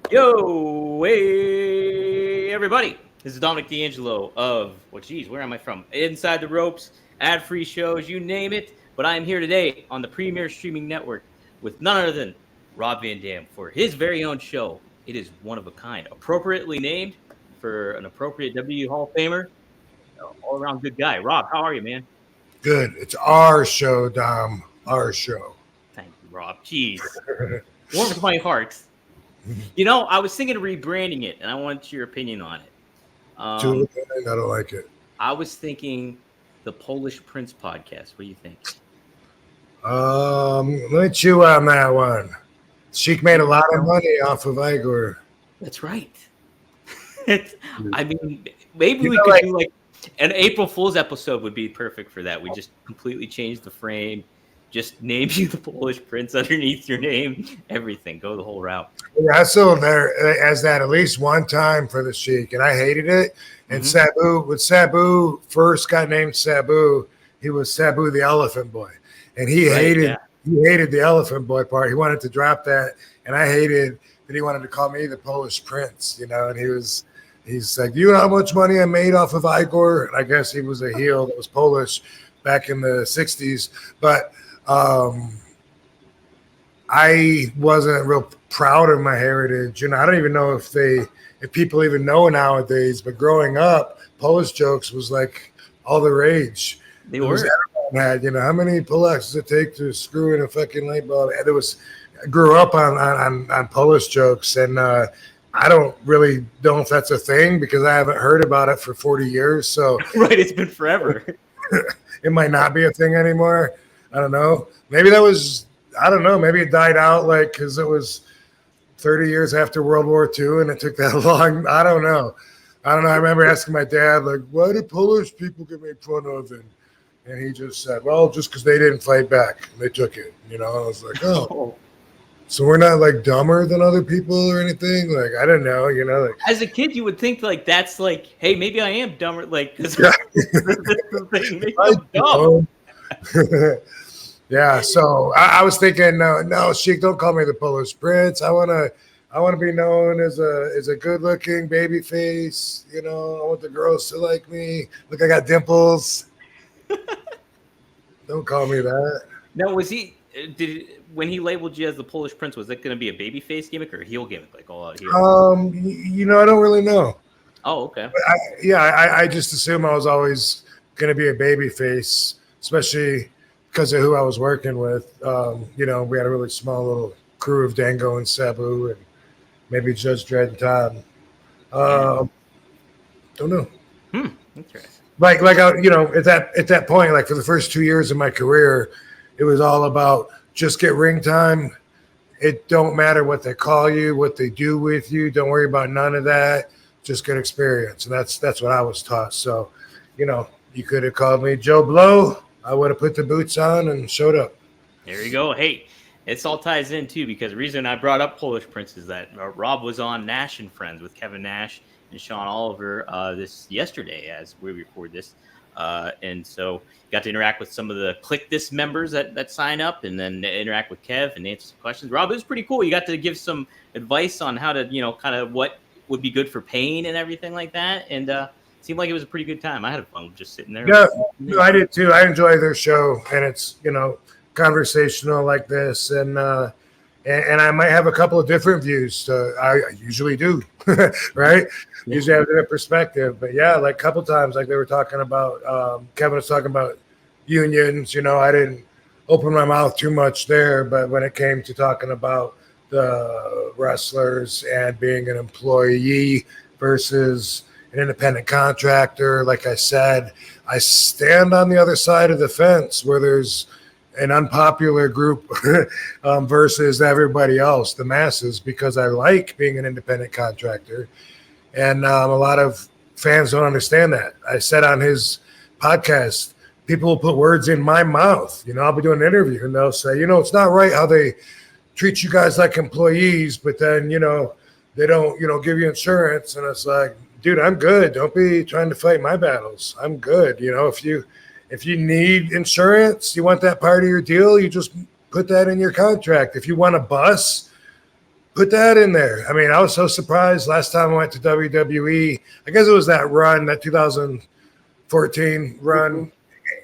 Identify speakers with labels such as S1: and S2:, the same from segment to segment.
S1: Yo, hey, everybody. This is Dominic D'Angelo of, where am I from? Inside the Ropes, ad-free shows, you name it. But I am here today on the premier streaming network with none other than Rob Van Dam for his very own show. It is one of a kind, appropriately named for an appropriate WWE Hall of Famer, all-around good guy. Rob, how are you, man?
S2: Good. It's our show, Dom. Our show.
S1: Thank you, Rob. Jeez. Warms my heart. You know, I was thinking of rebranding it, and I wanted your opinion on it.
S2: I don't like it.
S1: I was thinking the Polish Prince podcast. What do you think?
S2: Let me chew on that one. Sheik made a lot of money off of Igor.
S1: That's right. I mean, maybe we could do like an April Fool's episode would be perfect for that. We just completely change the frame, just name you the Polish Prince underneath your name, everything. Go the whole route.
S2: Yeah, I saw there as that at least one time for the Sheik, and I hated it. And Sabu, when Sabu first got named Sabu, he was Sabu the Elephant Boy, and he hated the Elephant Boy part. He wanted to drop that, and I hated that he wanted to call me the Polish Prince. You know, and he's like, you know how much money I made off of Igor? And I guess he was a heel that was Polish back in the '60s, but. I wasn't real proud of my heritage. You know, I don't even know if people even know nowadays, but growing up, Polish jokes was like all the rage.
S1: They were.
S2: Everyone had, you know, how many pull-ups does it take to screw in a fucking light bulb? And I grew up on Polish jokes, and I don't really know if that's a thing because I haven't heard about it for 40 years. So
S1: right, it's been forever.
S2: It might not be a thing anymore. I don't know. Maybe that was, I don't know. Maybe it died out like because it was 30 years after World War II and it took that long. I don't know. I remember asking my dad, like, why do Polish people get made fun of? And he just said, well, just because they didn't fight back. They took it. You know, I was like, oh. So we're not like dumber than other people or anything. Like, I don't know, you know. Like,
S1: as a kid, you would think like that's like, hey, maybe I am dumber. Like, because dumb.
S2: Yeah, so I was thinking, no, Sheik, don't call me the Polish Prince. I want to be known as a good-looking baby face. You know, I want the girls to like me. Look, I got dimples. Don't call me that.
S1: Now, when he labeled you as the Polish Prince, was it going to be a baby face gimmick or a heel gimmick, like all out here?
S2: You know, I don't really know.
S1: Oh, okay.
S2: I just assume I was always going to be a baby face, especially because of who I was working with. You know, we had a really small little crew of Dango and Sabu and maybe Judge Dredd and Todd. Don't know.
S1: Interesting.
S2: Like you know, at that point, like for the first 2 years of my career, it was all about just get ring time. It don't matter what they call you, what they do with you. Don't worry about none of that. Just get experience, and that's what I was taught. So, you know, you could have called me Joe Blow. I would have put the boots on and showed up.
S1: There you go. Hey, this all ties in, too, because the reason I brought up Polish Prince is that Rob was on Nash and Friends with Kevin Nash and Sean Oliver this yesterday as we record this. And so got to interact with some of the Click This members that sign up and then interact with Kev and answer some questions. Rob, it was pretty cool. You got to give some advice on how to, you know, kind of what would be good for pain and everything like that. And seemed like it was a pretty good time. I had fun just sitting there.
S2: Yeah, no, I did too. I enjoy their show, and it's, you know, conversational like this, and I might have a couple of different views. I usually do, right? Yeah. Usually have a different perspective, but yeah, like a couple times, like they were talking about, Kevin was talking about unions. You know, I didn't open my mouth too much there, but when it came to talking about the wrestlers and being an employee versus an independent contractor, like I said, I stand on the other side of the fence where there's an unpopular group versus everybody else, the masses, because I like being an independent contractor. And a lot of fans don't understand that. I said on his podcast, people will put words in my mouth. You know, I'll be doing an interview and they'll say, you know, it's not right how they treat you guys like employees, but then, you know, they don't, you know, give you insurance. And it's like, dude, I'm good. Don't be trying to fight my battles. I'm good. You know, if you need insurance, you want that part of your deal, you just put that in your contract. If you want a bus, Put that in there. I mean, I was so surprised last time I went to WWE. I guess it was that run, that 2014 run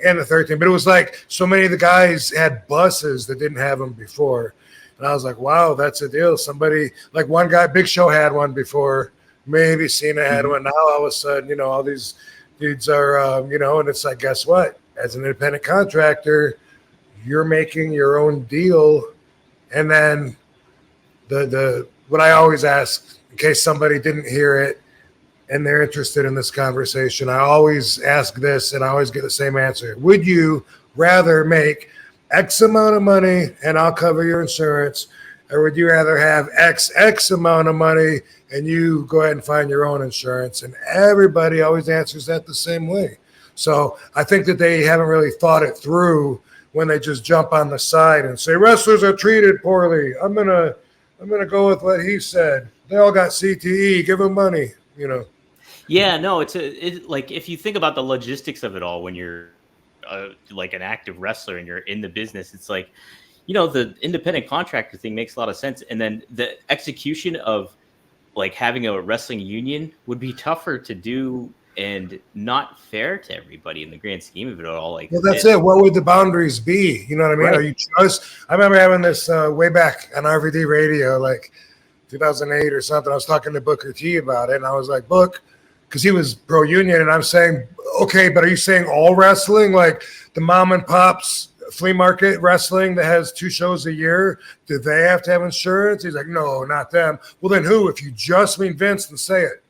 S2: and the 13. But it was like so many of the guys had buses that didn't have them before. And I was like, wow, that's a deal. Somebody, like one guy, Big Show had one before. Maybe Cena had one. Now all of a sudden, you know, all these dudes are, you know, and it's like, guess what? As an independent contractor, you're making your own deal. And then the what I always ask, in case somebody didn't hear it and they're interested in this conversation, I always ask this and I always get the same answer. Would you rather make X amount of money and I'll cover your insurance, or would you rather have X amount of money and you go ahead and find your own insurance? And everybody always answers that the same way. So I think that they haven't really thought it through when they just jump on the side and say wrestlers are treated poorly. I'm gonna go with what he said. They all got CTE. Give them money. You know.
S1: Yeah, no, it's like if you think about the logistics of it all, when you're like an active wrestler and you're in the business, it's like, you know, the independent contractor thing makes a lot of sense, and then the execution of like having a wrestling union would be tougher to do and not fair to everybody in the grand scheme of it all. Like,
S2: well, that's it. What would the boundaries be? You know what I mean?
S1: Right.
S2: Are you just? I remember having this way back on RVD radio, like 2008 or something. I was talking to Booker T about it, and I was like, Book, because he was pro union, and I'm saying, okay, but are you saying all wrestling, like the mom and pops flea market wrestling that has 2 shows a year, do they have to have insurance? He's like, no, not them. Well, then who? If you just mean Vince, then say it.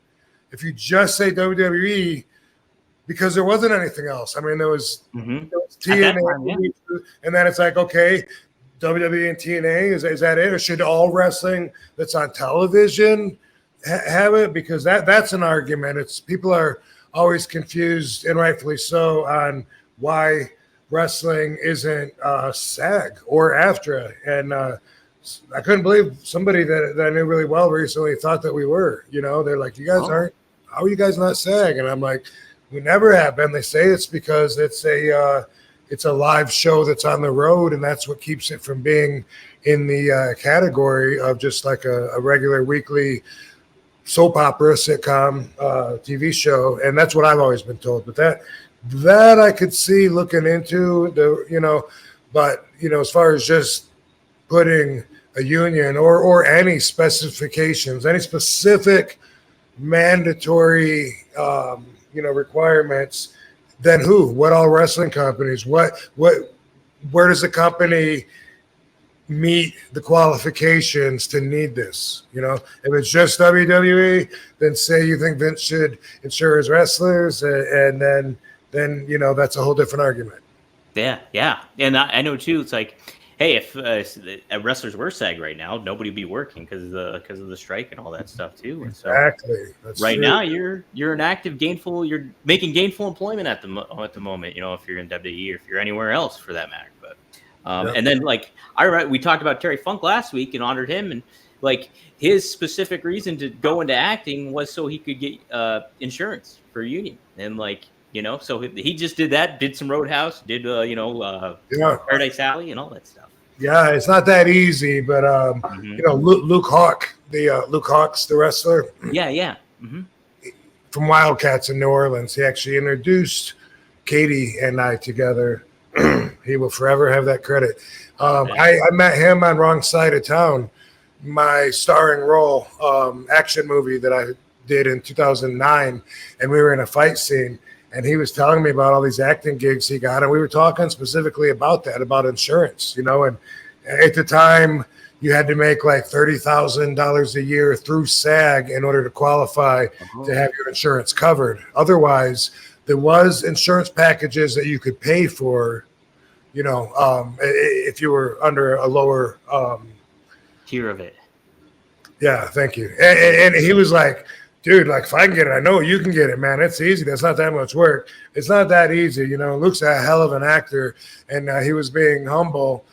S2: If you just say WWE, because there wasn't anything else. I mean, there was TNA, and then it's like, okay, WWE and TNA, is that it? Or should all wrestling that's on television have it? Because that's an argument. It's people are always confused, and rightfully so, on why wrestling isn't SAG or AFTRA. And I couldn't believe somebody that I knew really well recently thought that we were. You know, they're like, you guys aren't. How are you guys not SAG? And I'm like, we never have been. They say it's because it's a live show that's on the road, and that's what keeps it from being in the category of just like a regular weekly soap opera, sitcom, TV show. And that's what I've always been told. But that I could see looking into the, you know, but you know, as far as just putting a union or any specifications, any specific mandatory you know, requirements, then who? What all wrestling companies? Where does the company meet the qualifications to need this? You know, if it's just WWE, then say you think Vince should insure his wrestlers, and then you know, that's a whole different argument.
S1: Yeah, and I know too. It's like, hey, if wrestlers were SAG right now, nobody would be working because of the strike and all that stuff too. And so
S2: exactly. That's
S1: right
S2: true.
S1: now, you're an active you're making gainful employment at the moment. You know, if you're in WWE or if you're anywhere else for that matter. But and then like we talked about Terry Funk last week and honored him, and like his specific reason to go into acting was so he could get insurance for a union, and like, you know, so he just did that, did some Roadhouse, did Paradise Alley and all that stuff.
S2: Yeah, it's not that easy, but you know, Luke Hawk, Luke Hawks, the wrestler.
S1: Yeah.
S2: From Wildcats in New Orleans. He actually introduced Katie and I together. He will forever have that credit. I met him on Wrong Side of Town, my starring role, action movie that I did in 2009, and we were in a fight scene. And he was telling me about all these acting gigs he got. And we were talking specifically about that, about insurance, you know. And at the time, you had to make like $30,000 a year through SAG in order to qualify to have your insurance covered. Otherwise, there was insurance packages that you could pay for, you know, if you were under a lower
S1: tier of it.
S2: Yeah, thank you. And he was like, dude, like if I can get it, I know you can get it, man. It's easy. That's not that much work. It's not that easy. You know, Luke's a hell of an actor, and he was being humble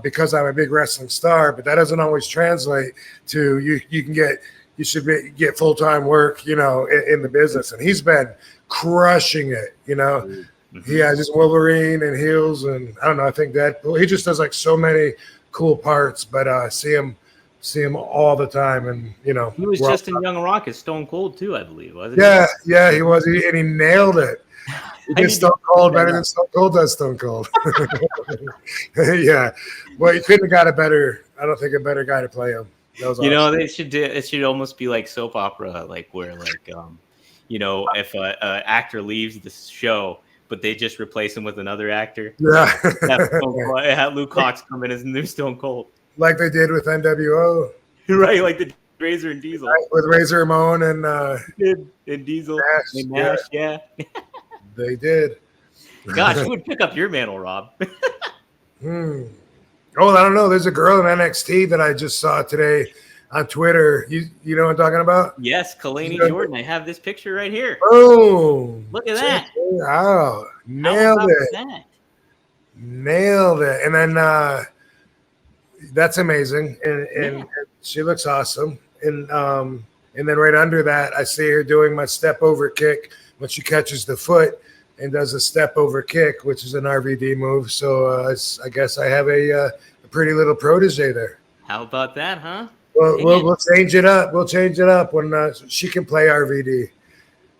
S2: because I'm a big wrestling star, but that doesn't always translate to you should get full-time work, you know, in the business. And he's been crushing it, you know. Mm-hmm. He has his Wolverine and heels, and I don't know, I think that he just does like so many cool parts, but see him see him all the time, and
S1: He was just in Young Rock as Stone Cold too, I believe, wasn't
S2: yeah, he was, and he nailed it. He did Stone Cold better than Stone Cold does Stone Cold. Yeah, well, you couldn't have got I don't think a better guy to play him. That was awesome.
S1: They should do. It should almost be like soap opera, like where if an actor leaves the show, but they just replace him with another actor.
S2: Yeah,
S1: have Luke Cox come in as new Stone Cold,
S2: like they did with NWO.
S1: Right, like the Razor and Diesel,
S2: right, with Razor Ramon and
S1: Diesel and
S2: Nash,
S1: yeah.
S2: They did.
S1: Gosh, who would pick up your mantle, Rob?
S2: Oh, I don't know. There's a girl in NXT that I just saw today on Twitter. You know what I'm talking about?
S1: Yes, Kalani Jordan. I have this picture right here.
S2: Oh,
S1: look at that!
S2: Wow, nailed it! Nailed it! And then that's amazing, and she looks awesome. And then right under that, I see her doing my step over kick when she catches the foot and does a step over kick, which is an RVD move. So I guess I have a pretty little protege there.
S1: How about that, huh?
S2: Well, we'll change it up. We'll change it up when she can play RVD.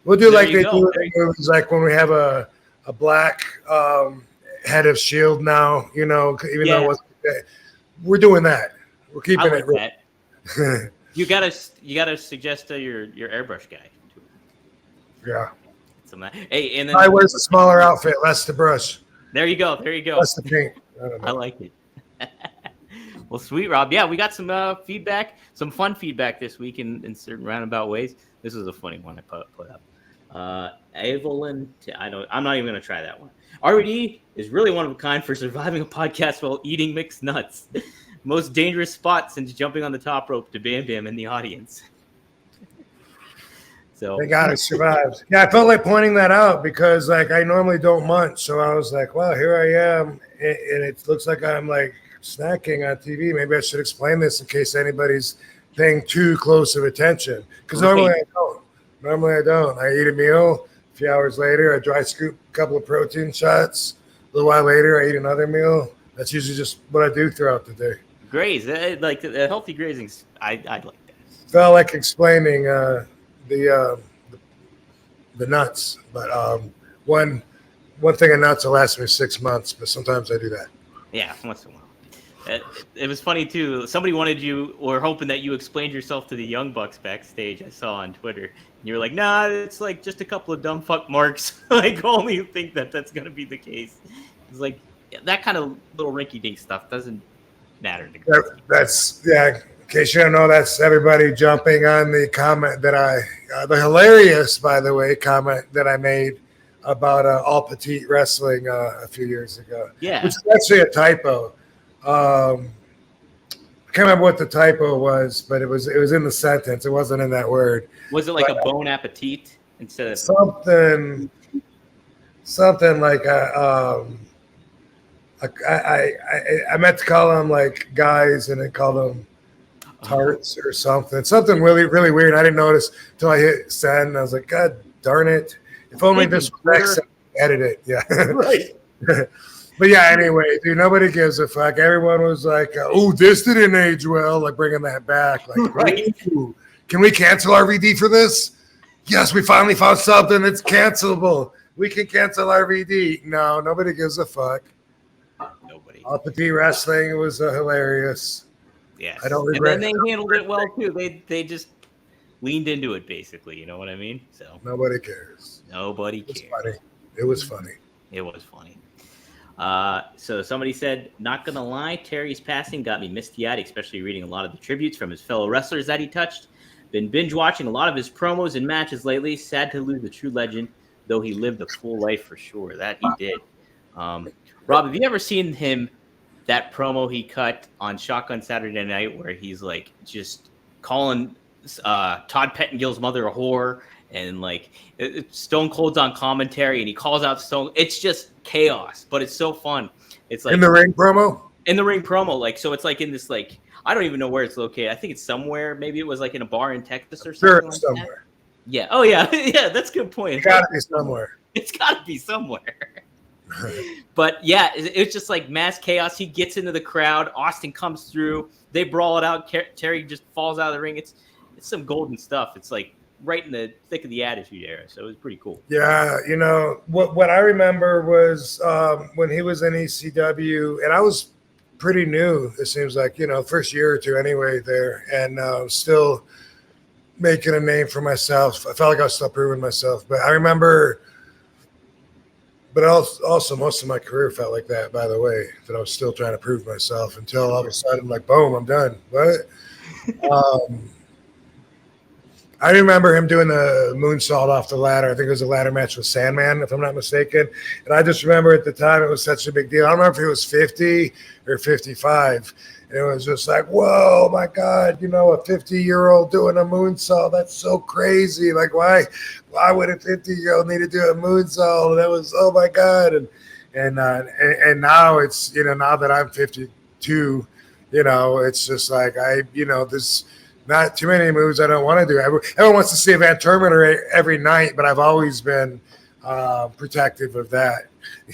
S2: We'll do like they do in movies, like when we have a black head of S.H.I.E.L.D. now, even though it wasn't, we're doing that. We're keeping it.
S1: That. You gotta suggest your airbrush guy.
S2: Yeah.
S1: Hey, and then
S2: I wears a smaller outfit, less to brush.
S1: There you go.
S2: Less to paint.
S1: I like it. Well, sweet, Rob. Yeah, we got some feedback, some fun feedback this week in certain roundabout ways. This was a funny one I put up. Evelyn, I'm not even going to try that one. RVD is really one of a kind for surviving a podcast while eating mixed nuts. Most dangerous spot since jumping on the top rope to Bam Bam in the audience. So
S2: they got it, survived. Yeah, I felt like pointing that out because I normally don't munch. So I was like, well, here I am. And it looks like I'm snacking on TV. Maybe I should explain this in case anybody's paying too close of attention. Because normally I don't. I eat a meal. A few hours later, I dry scoop a couple of protein shots. A little while later, I eat another meal. That's usually just what I do throughout the day.
S1: Graze, like the healthy grazing. I'd like that.
S2: Felt like explaining the nuts, but one thing of nuts will last me 6 months, but sometimes I do that.
S1: Yeah, once in a while. It was funny too. Somebody wanted you, or hoping that you explained yourself to the Young Bucks backstage. I saw on Twitter, and you were like, "Nah, it's like just a couple of dumb fuck marks." Like, only think that's gonna be the case. It's like that kind of little rinky-dink stuff doesn't matter.
S2: That's In case you don't know, that's everybody jumping on the comment that the hilarious, by the way, comment that I made about all petite wrestling a few years ago.
S1: Yeah,
S2: which is actually a typo. I can't remember what the typo was, but it was in the sentence. It wasn't in that word.
S1: Was it like a bon appetit instead of
S2: something like I meant to call them like guys, and I called them tarts or something really, really weird. I didn't notice until I hit send. And I was like, God darn it! If only this was next edit it. Yeah,
S1: right.
S2: But yeah, anyway, dude, nobody gives a fuck. Everyone was like, "Oh, this didn't age well." Like bringing that back. Like,
S1: right.
S2: Can we cancel RVD for this? Yes, we finally found something that's cancelable. We can cancel RVD. No, nobody gives a fuck.
S1: Nobody.
S2: All petite wrestling was hilarious.
S1: Yes.
S2: I don't regret.
S1: And then they handled it well too. They just leaned into it, basically. You know what I mean? So
S2: nobody cares.
S1: Nobody cares.
S2: It was funny.
S1: It was funny. So somebody said, not gonna lie, Terry's passing got me misty-eyed, especially reading a lot of the tributes from his fellow wrestlers that he touched. Been binge watching a lot of his promos and matches lately. Sad to lose the true legend, though he lived a full life for sure. That he did. Rob, have you ever seen that promo he cut on Shotgun Saturday Night where he's like just calling Todd Pettingill's mother a whore, and like Stone Cold's on commentary and he calls out Stone? It's just chaos, but it's so fun. It's like
S2: in the ring promo,
S1: like, so it's like in this, like, I don't even know where it's located. I think it's somewhere. Maybe it was like in a bar in Texas or something. Sure,
S2: somewhere.
S1: That. Yeah. Oh yeah. Yeah. That's a good point.
S2: It's gotta be somewhere.
S1: It's gotta be somewhere. But yeah, it's just like mass chaos. He gets into the crowd. Austin comes through. They brawl it out. Terry just falls out of the ring. It's some golden stuff. It's like right in the thick of the Attitude Era. So it was pretty cool.
S2: Yeah, what I remember was when he was in ECW, and I was pretty new. It seems like first year or two anyway there, and still making a name for myself. I felt like I was still proving myself, but I remember. But also, most of my career felt like that, by the way, that I was still trying to prove myself until all of a sudden, like, boom, I'm done. What? I remember him doing the moonsault off the ladder. I think it was a ladder match with Sandman, if I'm not mistaken. And I just remember at the time it was such a big deal. I don't remember if it was 50 or 55. And it was just like, whoa, my God, a 50-year-old doing a moonsault. That's so crazy. Like, why would a 50-year-old need to do a moonsault? And that was, oh my God. And now it's, now that I'm 52, it's just like there's not too many moves I don't want to do. Everyone wants to see a Van Terminator every night, but I've always been protective of that.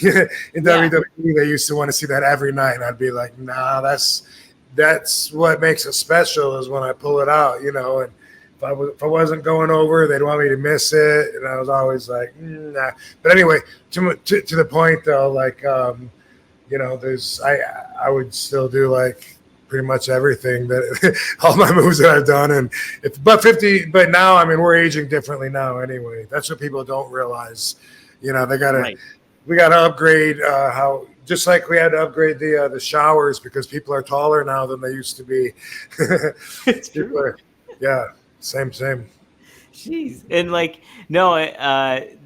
S2: In WWE, they used to want to see that every night, and I'd be like, nah, that's what makes it special is when I pull it out, and if I wasn't going over, they'd want me to miss it, and I was always like, nah. But anyway, to the point though, like, there's I would still do like pretty much everything that all my moves that I've done, and but now, I mean, we're aging differently now anyway. That's what people don't realize. We gotta upgrade how. Just like we had to upgrade the showers because people are taller now than they used to be.
S1: It's true.
S2: Yeah, same.
S1: Jeez. And like, no,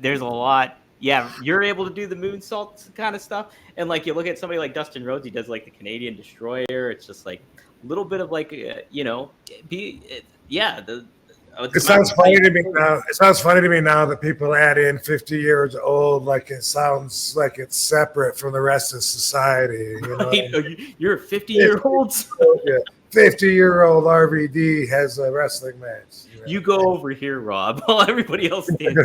S1: there's a lot. Yeah, you're able to do the moonsault kind of stuff. And like, you look at somebody like Dustin Rhodes, he does like the Canadian Destroyer. It's just like a little bit of like,
S2: It sounds funny to me now. It sounds funny to me now that people add in 50 years old, like it sounds like it's separate from the rest of society.
S1: Right? You're a 50-year-old.
S2: Yeah, 50-year-old RVD has a wrestling match.
S1: You go over here, Rob, while everybody else stands.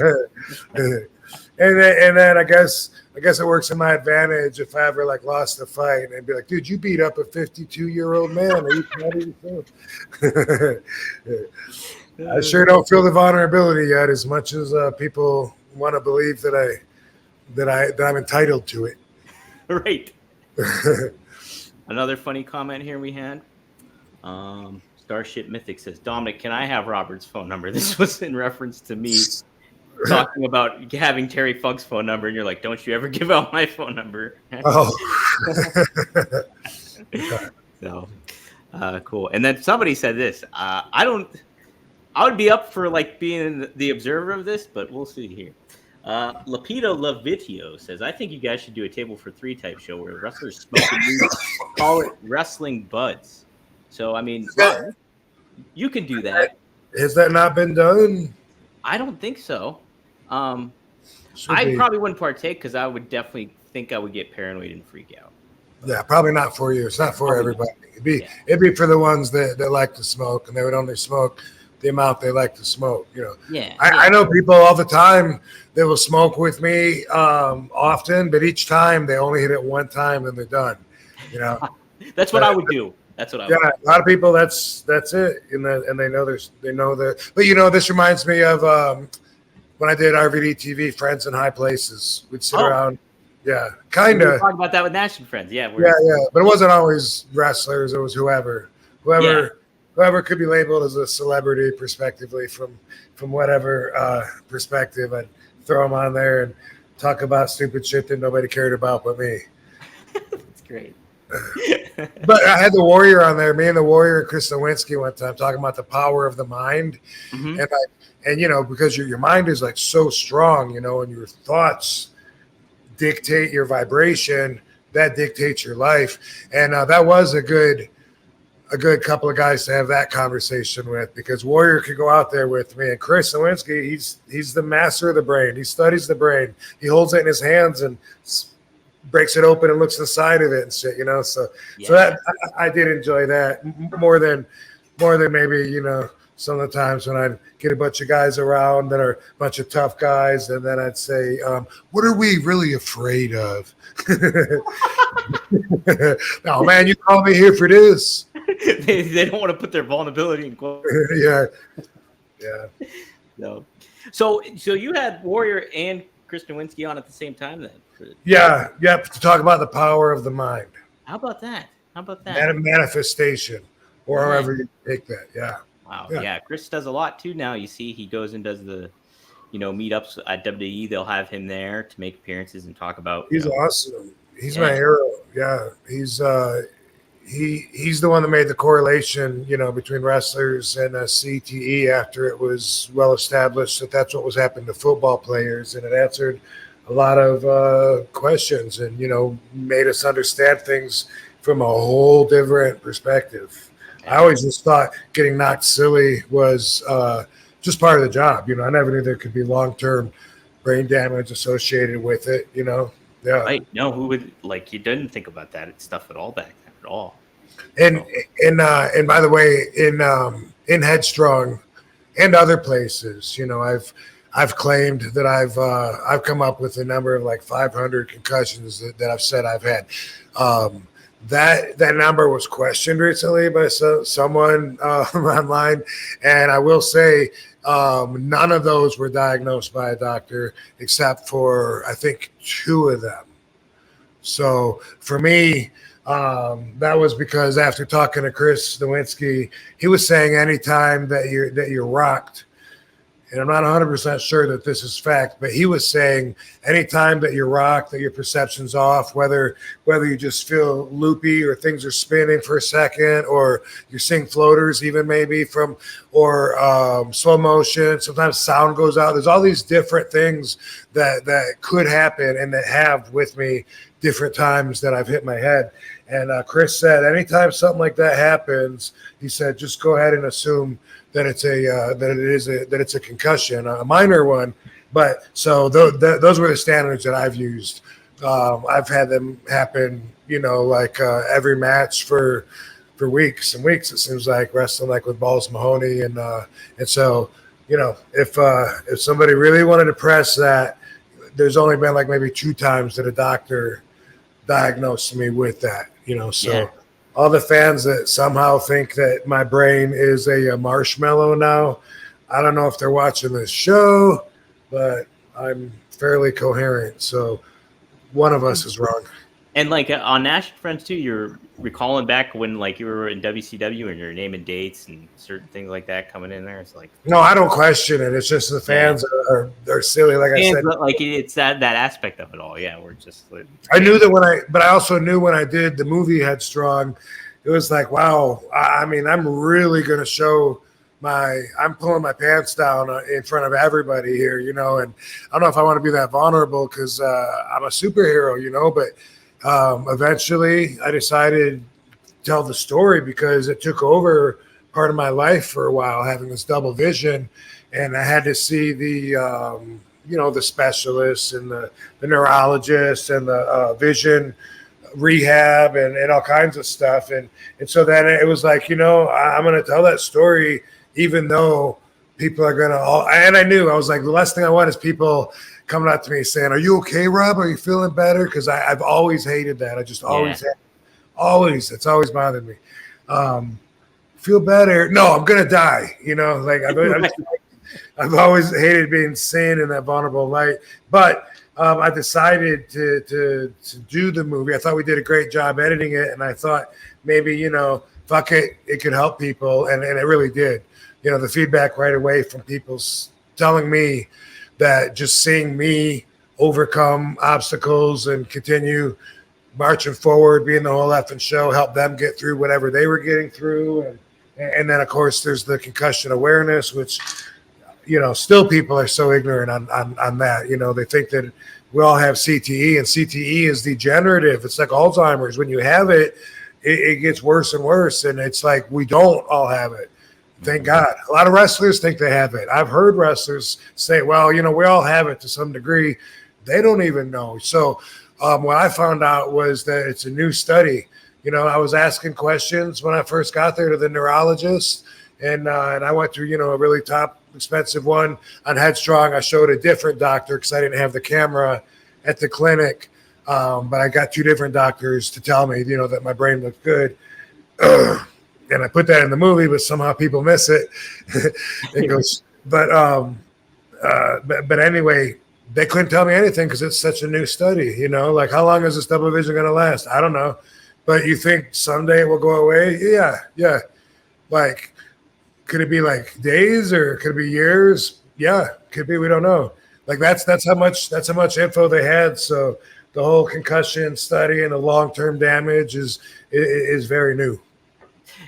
S2: and then I guess it works in my advantage if I ever like lost a fight and be like, dude, you beat up a 52-year-old man. Are you proud of yourself? I sure don't feel the vulnerability yet, as much as people want to believe that I'm entitled to it.
S1: Right. Another funny comment here we had. Starship Mythic says, Dominic, can I have Robert's phone number? This was in reference to me talking about having Terry Funk's phone number, and you're like, don't you ever give out my phone number.
S2: Oh.
S1: So, cool. And then somebody said this. I would be up for like being the observer of this, but we'll see here. Lapido Lavitio says, I think you guys should do a table for three type show where wrestlers smoke and weed, call it Wrestling Buds. So, I mean, you can do that.
S2: Has that not been done?
S1: I don't think so. I probably wouldn't partake because I would definitely think I would get paranoid and freak out.
S2: Yeah, probably not for you. It's not for everybody. It'd be for the ones that like to smoke, and they would only smoke the amount they like to smoke. I know people all the time that will smoke with me often, but each time they only hit it one time and they're done.
S1: That's what I would do. That's what I would do.
S2: A lot of people that's it, and they know that. But this reminds me of when I did RVD TV, Friends in High Places. We'd sit around. Yeah, kind of.
S1: Talking about that with Nash and Friends. Yeah.
S2: But it wasn't always wrestlers. It was whoever could be labeled as a celebrity, prospectively from whatever perspective. I'd throw them on there and talk about stupid shit that nobody cared about but me.
S1: That's great.
S2: But I had the Warrior on there. Me and the Warrior and Chris Nowinski one time talking about the power of the mind, and because your mind is like so strong, and your thoughts dictate your vibration, that dictates your life, and that was a good couple of guys to have that conversation with, because Warrior could go out there with me, and Chris Nowinski, he's the master of the brain. He studies the brain. He holds it in his hands and breaks it open and looks inside of it and shit, So that I did enjoy that more than maybe some of the times when I'd get a bunch of guys around that are a bunch of tough guys, and then I'd say, what are we really afraid of? No, man, you called me here for this.
S1: They don't want to put their vulnerability in quote.
S2: Yeah.
S1: No. So you had Warrior and Chris Nowinski on at the same time then?
S2: Yeah. Yep. To talk about the power of the mind.
S1: How about that?
S2: Manifestation, or however you take that. Yeah.
S1: Wow. Yeah. Chris does a lot too now. You see, he goes and does the, meetups at WWE. They'll have him there to make appearances and talk about.
S2: He's awesome. He's my hero. Yeah. He's the one that made the correlation, between wrestlers and CTE after it was well established that that's what was happening to football players, and it answered a lot of questions and made us understand things from a whole different perspective. I always just thought getting knocked silly was just part of the job. I never knew there could be long-term brain damage associated with it. Yeah.
S1: Right. No, who would you didn't think about that stuff at all back then at all.
S2: And by the way, in Headstrong and other places, I've claimed that I've come up with a number of 500 concussions that I've said I've had. That number was questioned recently by someone online, and I will say none of those were diagnosed by a doctor except for I think 2 of them. So for me, that was because after talking to Chris Nowinski, he was saying anytime that you're rocked, and I'm not 100% sure that this is fact, but he was saying anytime that you're rocked, that your perception's off, whether you just feel loopy or things are spinning for a second, or you're seeing floaters even maybe or slow motion, sometimes sound goes out. There's all these different things that could happen and that have with me different times that I've hit my head. And Chris said, anytime something like that happens, he said, just go ahead and assume that it's a concussion, a minor one. But so those were the standards that I've used. I've had them happen, every match for weeks and weeks. It seems like wrestling with Balls Mahoney, and so if somebody really wanted to press that, there's only been maybe 2 times that a doctor diagnosed me with that. All the fans that somehow think that my brain is a marshmallow now, I don't know if they're watching this show, but I'm fairly coherent. So one of us is wrong.
S1: And on National Friends too, you're recalling back when you were in WCW and you're naming dates and certain things like that coming in there. It's
S2: no, I don't question it. It's just the fans are silly. Like I said,
S1: it's that aspect of it all. Yeah, we're just.
S2: I knew that but I also knew when I did the movie Headstrong, it was wow. I mean, I'm really gonna show I'm pulling my pants down in front of everybody here, and I don't know if I want to be that vulnerable because I'm a superhero, but. Eventually I decided to tell the story because it took over part of my life for a while, having this double vision, and I had to see the specialists and the neurologists and the vision rehab and all kinds of stuff. And so then it was I'm going to tell that story, even though people are going to and I knew, I was the last thing I want is people coming up to me saying, "Are you okay, Rob? Are you feeling better?" Because I've always hated that. I just always it's always bothered me. Feel better? No, I'm gonna die. I've always hated being seen in that vulnerable light. But I decided to do the movie. I thought we did a great job editing it, and I thought maybe fuck it, it could help people, and it really did. The feedback right away from people telling me that just seeing me overcome obstacles and continue marching forward, being the whole effing show, helped them get through whatever they were getting through. And then, of course, there's the concussion awareness, which, still people are so ignorant on that. They think that we all have CTE, and CTE is degenerative. It's like Alzheimer's. When you have it, it gets worse and worse, and it's we don't all have it. Thank God. A lot of wrestlers think they have it. I've heard wrestlers say, well, we all have it to some degree. They don't even know. So what I found out was that it's a new study. I was asking questions when I first got there to the neurologist, And I went to, a really top expensive one on Headstrong. I showed a different doctor because I didn't have the camera at the clinic. But I got 2 different doctors to tell me, that my brain looked good. And I put that in the movie, but somehow people miss it. It goes, but anyway, they couldn't tell me anything because it's such a new study, like how long is this double vision going to last? I don't know. But you think someday it will go away? Yeah. Like, could it be like days or could it be years? Yeah, could be. We don't know. Like that's how much info they had. So the whole concussion study and the long-term damage is very new.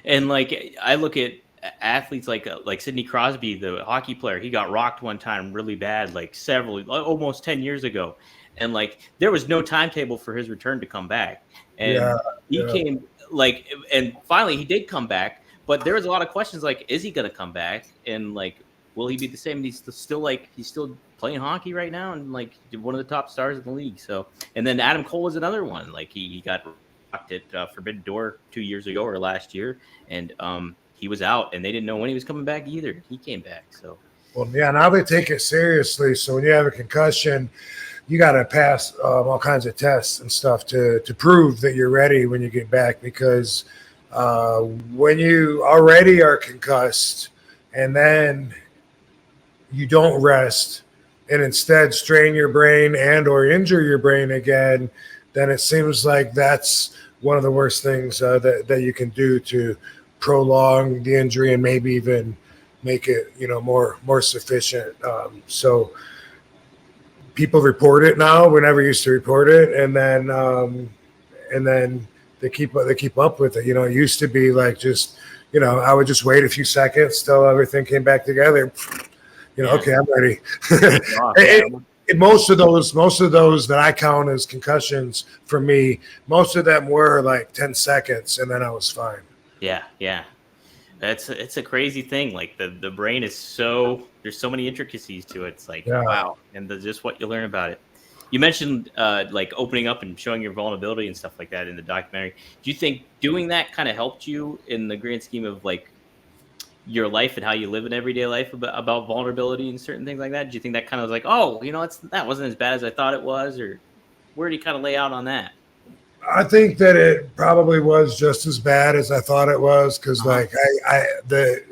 S1: And like I look at athletes like Sidney Crosby, the hockey player. He got rocked one time really bad, like almost 10 years ago, and like there was no timetable for his return to come back. And he came and finally he did come back. But there was a lot of questions like, is he going to come back? And like, will he be the same? He's still playing hockey right now and like one of the top stars in the league. So, and then Adam Cole was another one. Like he got rocked at Forbidden Door 2 years ago or last year. And he was out and they didn't know when he was coming back either. He came back. So,
S2: well, yeah, now they take it seriously. So when you have a concussion, you got to pass all kinds of tests and stuff to prove that you're ready when you get back, because when you already are concussed and then you don't rest and instead strain your brain and or injure your brain again, then it seems like that's one of the worst things that you can do to prolong the injury and maybe even make it more sufficient. So people report it now. We never used to report it, and then they keep up with it. It used to be like just, I would just wait a few seconds till everything came back together. Okay, I'm ready. And most of those that I count as concussions for me, most of them were like 10 seconds, and then I was fine.
S1: Yeah. It's a crazy thing. Like the brain is there's so many intricacies to it. It's like, wow. And just what you learn about it. You mentioned like opening up and showing your vulnerability and stuff like that in the documentary. Do you think doing that kind of helped you in the grand scheme of like your life and how you live in everyday life about vulnerability and certain things like that? Do you think that kind of was like, oh, that wasn't as bad as I thought it was? Or where do you kind of lay out on that?
S2: I think that it probably was just as bad as I thought it was, because like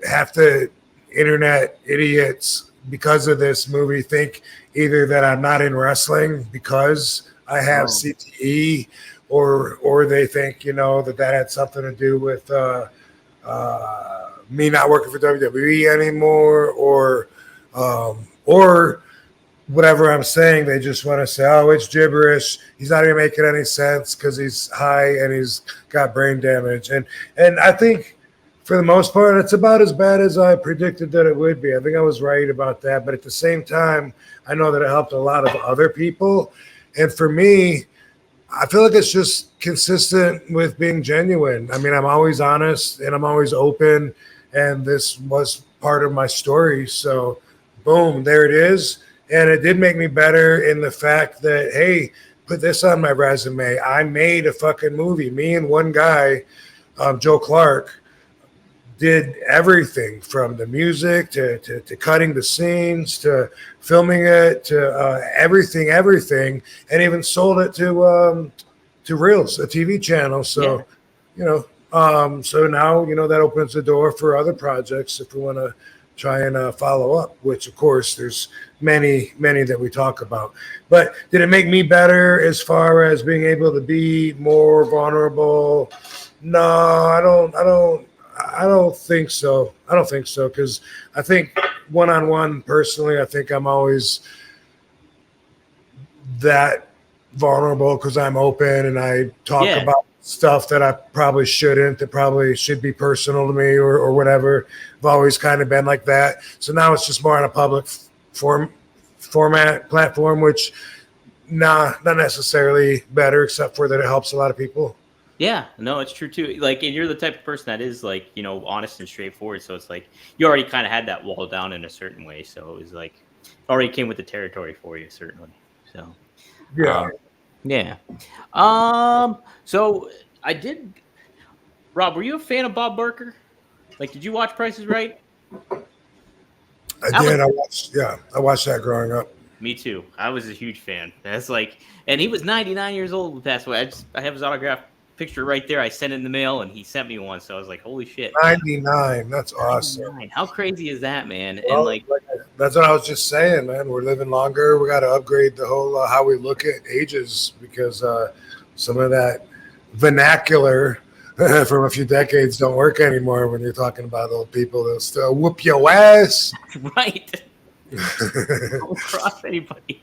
S2: half the internet idiots because of this movie think either that I'm not in wrestling because I have CTE, or they think that had something to do with me not working for WWE anymore, or whatever I'm saying. They just want to say, oh, it's gibberish. He's not even making any sense because he's high and he's got brain damage. And I think for the most part, it's about as bad as I predicted that it would be. I think I was right about that. But at the same time, I know that it helped a lot of other people. And for me, I feel like it's just consistent with being genuine. I mean, I'm always honest and I'm always open. And this was part of my story. So boom, there it is. And it did make me better in the fact that, hey, put this on my resume. I made a fucking movie. Me and one guy, Joe Clark, did everything from the music to cutting the scenes to filming it to everything, and even sold it to Reels, a TV channel. So, so now, that opens the door for other projects if we want to try and follow up, which of course there's many that we talk about. But did it make me better as far as being able to be more vulnerable? No, I don't think so. Because I think one-on-one, personally, I think I'm always that vulnerable because I'm open and I talk about stuff that I probably shouldn't, that probably should be personal to me or whatever. I've always kind of been like that. So now it's just more on a public platform, which not necessarily better, except for that it helps a lot of people.
S1: Yeah, no, it's true too. Like, and you're the type of person that is like, honest and straightforward. So it's like you already kind of had that wall down in a certain way. So it was like already came with the territory for you, certainly. So yeah. So I did. Rob, were you a fan of Bob Barker? Like, did you watch Price is Right?
S2: I did. I watched that growing up.
S1: Me too. I was a huge fan. That's like, and he was 99 years old when he passed away. I have his autograph picture right there. I sent it in the mail, and he sent me one. So I was like, holy shit.
S2: 99. That's awesome.
S1: 99. How crazy is that, man?
S2: Well,
S1: and like,
S2: that's what I was just saying, man. We're living longer. We got to upgrade the whole how we look at ages, because some of that vernacular from a few decades don't work anymore when you're talking about old people. They'll still whoop your ass.
S1: Right. Don't cross anybody.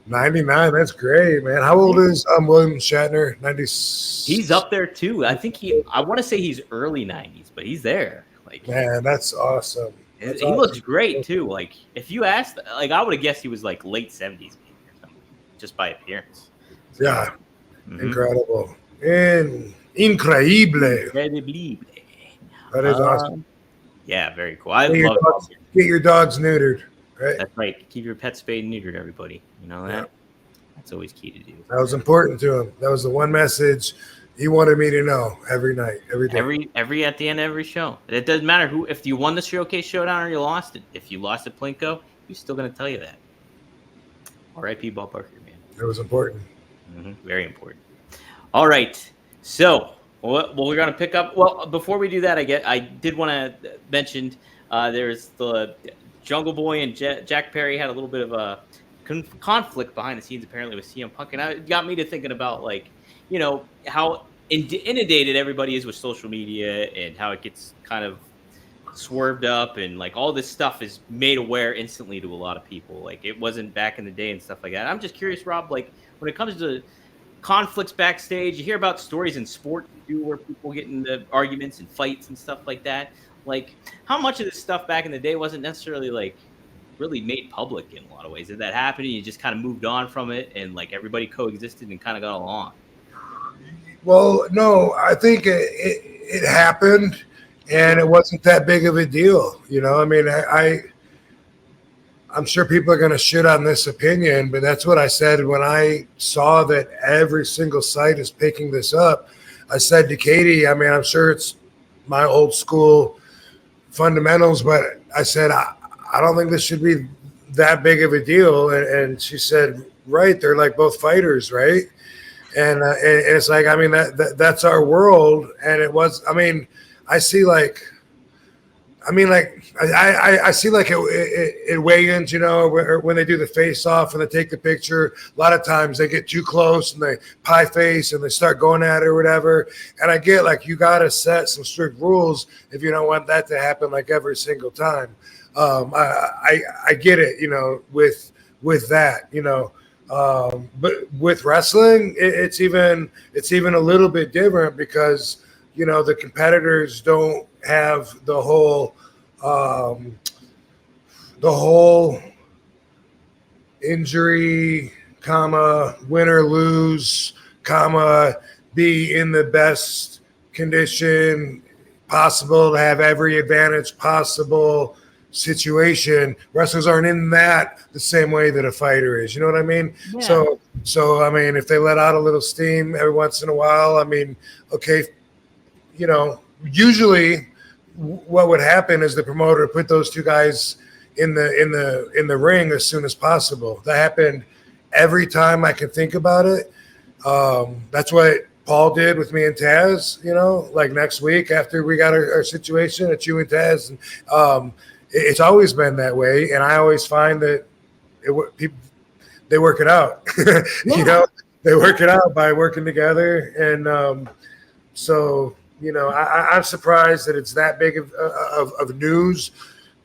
S2: 99. That's great, man. How old is William Shatner? 90.
S1: He's up there too. I think I want to say he's early 90s, but he's there. Like,
S2: man, that's awesome.
S1: He looks great too. Like, if you asked, like, I would have guessed he was like late 70s maybe or something, just by appearance. So,
S2: yeah. Incredible. Increíble. That is awesome.
S1: Yeah, very cool. I
S2: love it. Get your dogs neutered. Right?
S1: That's right. Keep your pet spayed and neutered, everybody. You know that? Yeah. That's always key to do.
S2: That was important to him. That was the one message he wanted me to know every night, every day.
S1: Every at the end of every show. It doesn't matter if you won the Showcase Showdown or you lost it. If you lost at Plinko, he's still going to tell you that. R.I.P. Bob Barker, man.
S2: It was important.
S1: Very important. All right. So, well, we're going to pick up. Well, before we do that, I did want to mention there's the Jungle Boy and Jack Perry had a little bit of a conflict behind the scenes, apparently, with CM Punk. And it got me to thinking about, like, you know, how inundated everybody is with social media and how it gets kind of swerved up, and like all this stuff is made aware instantly to a lot of people. Like, it wasn't back in the day and stuff like that. I'm just curious, Rob, like, when it comes to conflicts backstage, you hear about stories in sport too, where people get into arguments and fights and stuff like that. Like, how much of this stuff back in the day wasn't necessarily like really made public in a lot of ways? Did that happen and you just kind of moved on from it and like everybody coexisted and kind of got along?
S2: Well, no, I think it happened and it wasn't that big of a deal. You know, I mean, I'm sure people are going to shit on this opinion, but that's what I said when I saw that every single site is picking this up. I said to Katie, I mean, I'm sure it's my old school fundamentals, but I said, I don't think this should be that big of a deal. And she said, right, they're like both fighters, right? And it's like, I mean, that's our world. And it was, I mean, I see like it weigh-ins, you know, when they do the face-off and they take the picture. A lot of times they get too close and they pie face and they start going at it or whatever. And I get like you got to set some strict rules if you don't want that to happen like every single time. I get it, you know, with that, you know. But with wrestling, it's even a little bit different because, you know, the competitors don't have the whole injury, win or lose, be in the best condition possible to have every advantage possible situation. Wrestlers aren't in that the same way that a fighter is. You know what I mean? Yeah. So I mean, if they let out a little steam every once in a while, I mean, okay, you know, usually what would happen is the promoter put those two guys in the ring as soon as possible. That happened every time I can think about it. That's what Paul did with me and Taz, you know, like next week after we got our situation at you and Taz. And it's always been that way. And I always find that they work it out. Yeah. You know, they work it out by working together. And so, you know, I'm surprised that it's that big of news.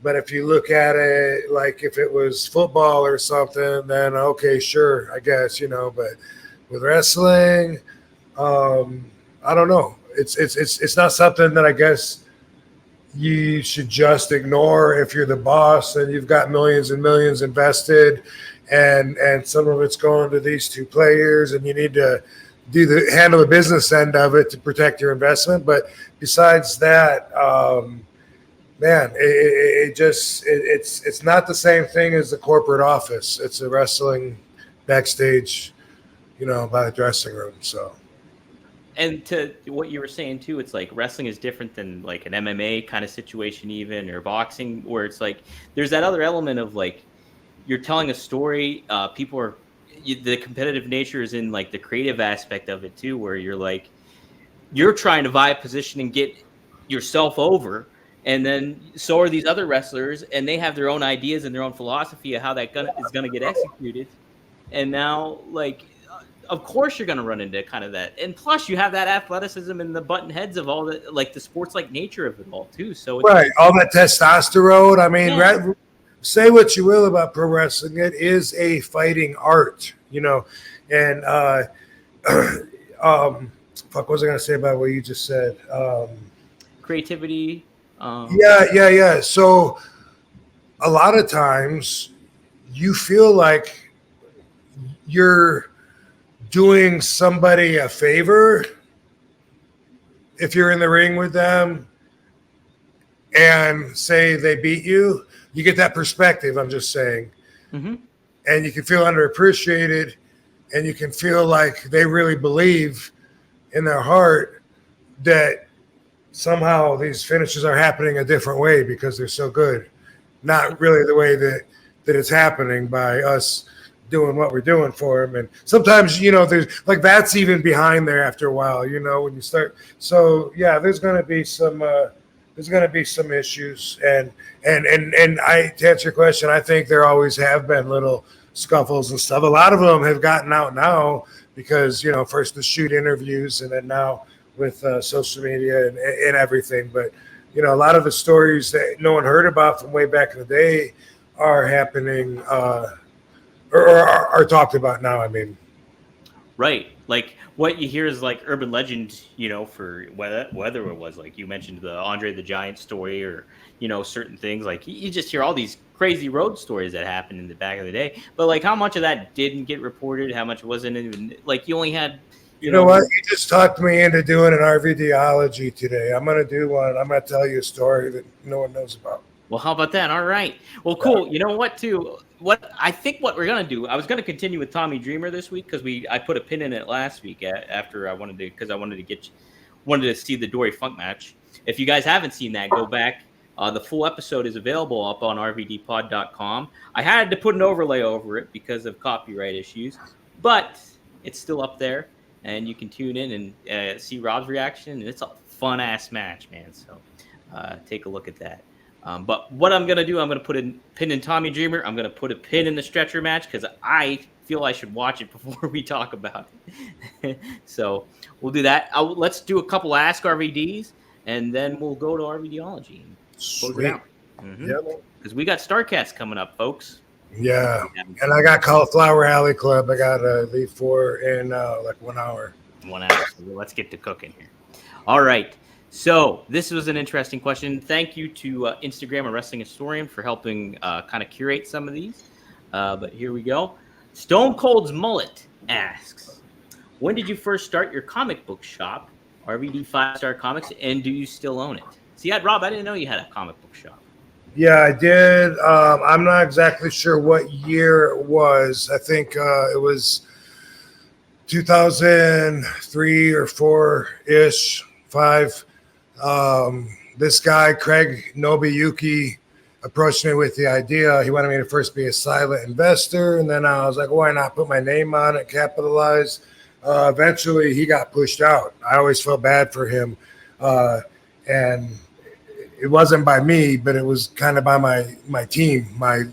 S2: But if you look at it like if it was football or something, then okay, sure, I guess, you know. But with wrestling, I don't know. It's not something that I guess you should just ignore if you're the boss and you've got millions and millions invested, and some of it's going to these two players, and you need to handle the business end of it to protect your investment. But besides that, man, it's not the same thing as the corporate office. It's a wrestling backstage, you know, by the dressing room. So
S1: and to what you were saying too, it's like wrestling is different than like an MMA kind of situation, even, or boxing, where it's like there's that other element of like you're telling a story. People are the competitive nature is in like the creative aspect of it too, where you're trying to vie a position and get yourself over. And then so are these other wrestlers, and they have their own ideas and their own philosophy of how is going to get executed. And now, like, of course, you're going to run into kind of that. And plus, you have that athleticism and the button heads of all the like the sports like nature of it all too. So it's
S2: Right, all that testosterone. I mean,
S1: yeah.
S2: say what you will about pro wrestling, it is a fighting art, you know. And fuck, what was I gonna say about what you just said?
S1: Creativity.
S2: Yeah. So a lot of times you feel like you're doing somebody a favor if you're in the ring with them and say they beat you. You get that perspective, I'm just saying.
S1: Mm-hmm.
S2: And you can feel underappreciated, and you can feel like they really believe in their heart that somehow these finishes are happening a different way because they're so good. Not really the way that it's happening by us doing what we're doing for them. And sometimes, you know, there's like that's even behind there after a while, you know, when you start. So yeah, there's going to be some issues, and I, to answer your question, I think there always have been little scuffles and stuff. A lot of them have gotten out now because, you know, first the shoot interviews and then now with social media and everything. But, you know, a lot of the stories that no one heard about from way back in the day are happening or are talked about now. I mean,
S1: Right. Like what you hear is like urban legend, you know, for whether it was like you mentioned the Andre the Giant story or, you know, certain things like you just hear all these crazy road stories that happened in the back of the day. But like how much of that didn't get reported? How much wasn't even like you only had,
S2: you know what? You just talked me into doing an RVDology today. I'm going to do one. I'm going to tell you a story that no one knows about.
S1: Well, how about that? All right. Well, cool. You know what, too? What I think what we're gonna do, I was gonna continue with Tommy Dreamer this week because I put a pin in it last week after I wanted to see the Dory Funk match. If you guys haven't seen that, go back. The full episode is available up on rvdpod.com. I had to put an overlay over it because of copyright issues, but it's still up there, and you can tune in and see Rob's reaction. And it's a fun ass match, man. So take a look at that. But what I'm going to do, I'm going to put a pin in Tommy Dreamer. I'm going to put a pin in the stretcher match because I feel I should watch it before we talk about it. So we'll do that. Let's do a couple Ask RVDs, and then we'll go to RVDology and close it out. Mm-hmm. Yeah, because we got StarCast coming up, folks.
S2: Yeah, and I got Cauliflower Alley Club. I got to leave for in like 1 hour.
S1: 1 hour. So let's get to cooking here. All right. So this was an interesting question. Thank you to Instagram, a wrestling historian, for helping kind of curate some of these. But here we go. Stone Cold's Mullet asks, when did you first start your comic book shop, RVD 5-Star Comics, and do you still own it? See, Rob, I didn't know you had a comic book shop.
S2: Yeah, I did. I'm not exactly sure what year it was. I think it was 2003 or 4-ish, 5. This guy, Craig Nobuyuki, approached me with the idea. He wanted me to first be a silent investor, and then I was like, why not put my name on it, capitalize? Eventually, he got pushed out. I always felt bad for him, and it wasn't by me, but it was kind of by my team, my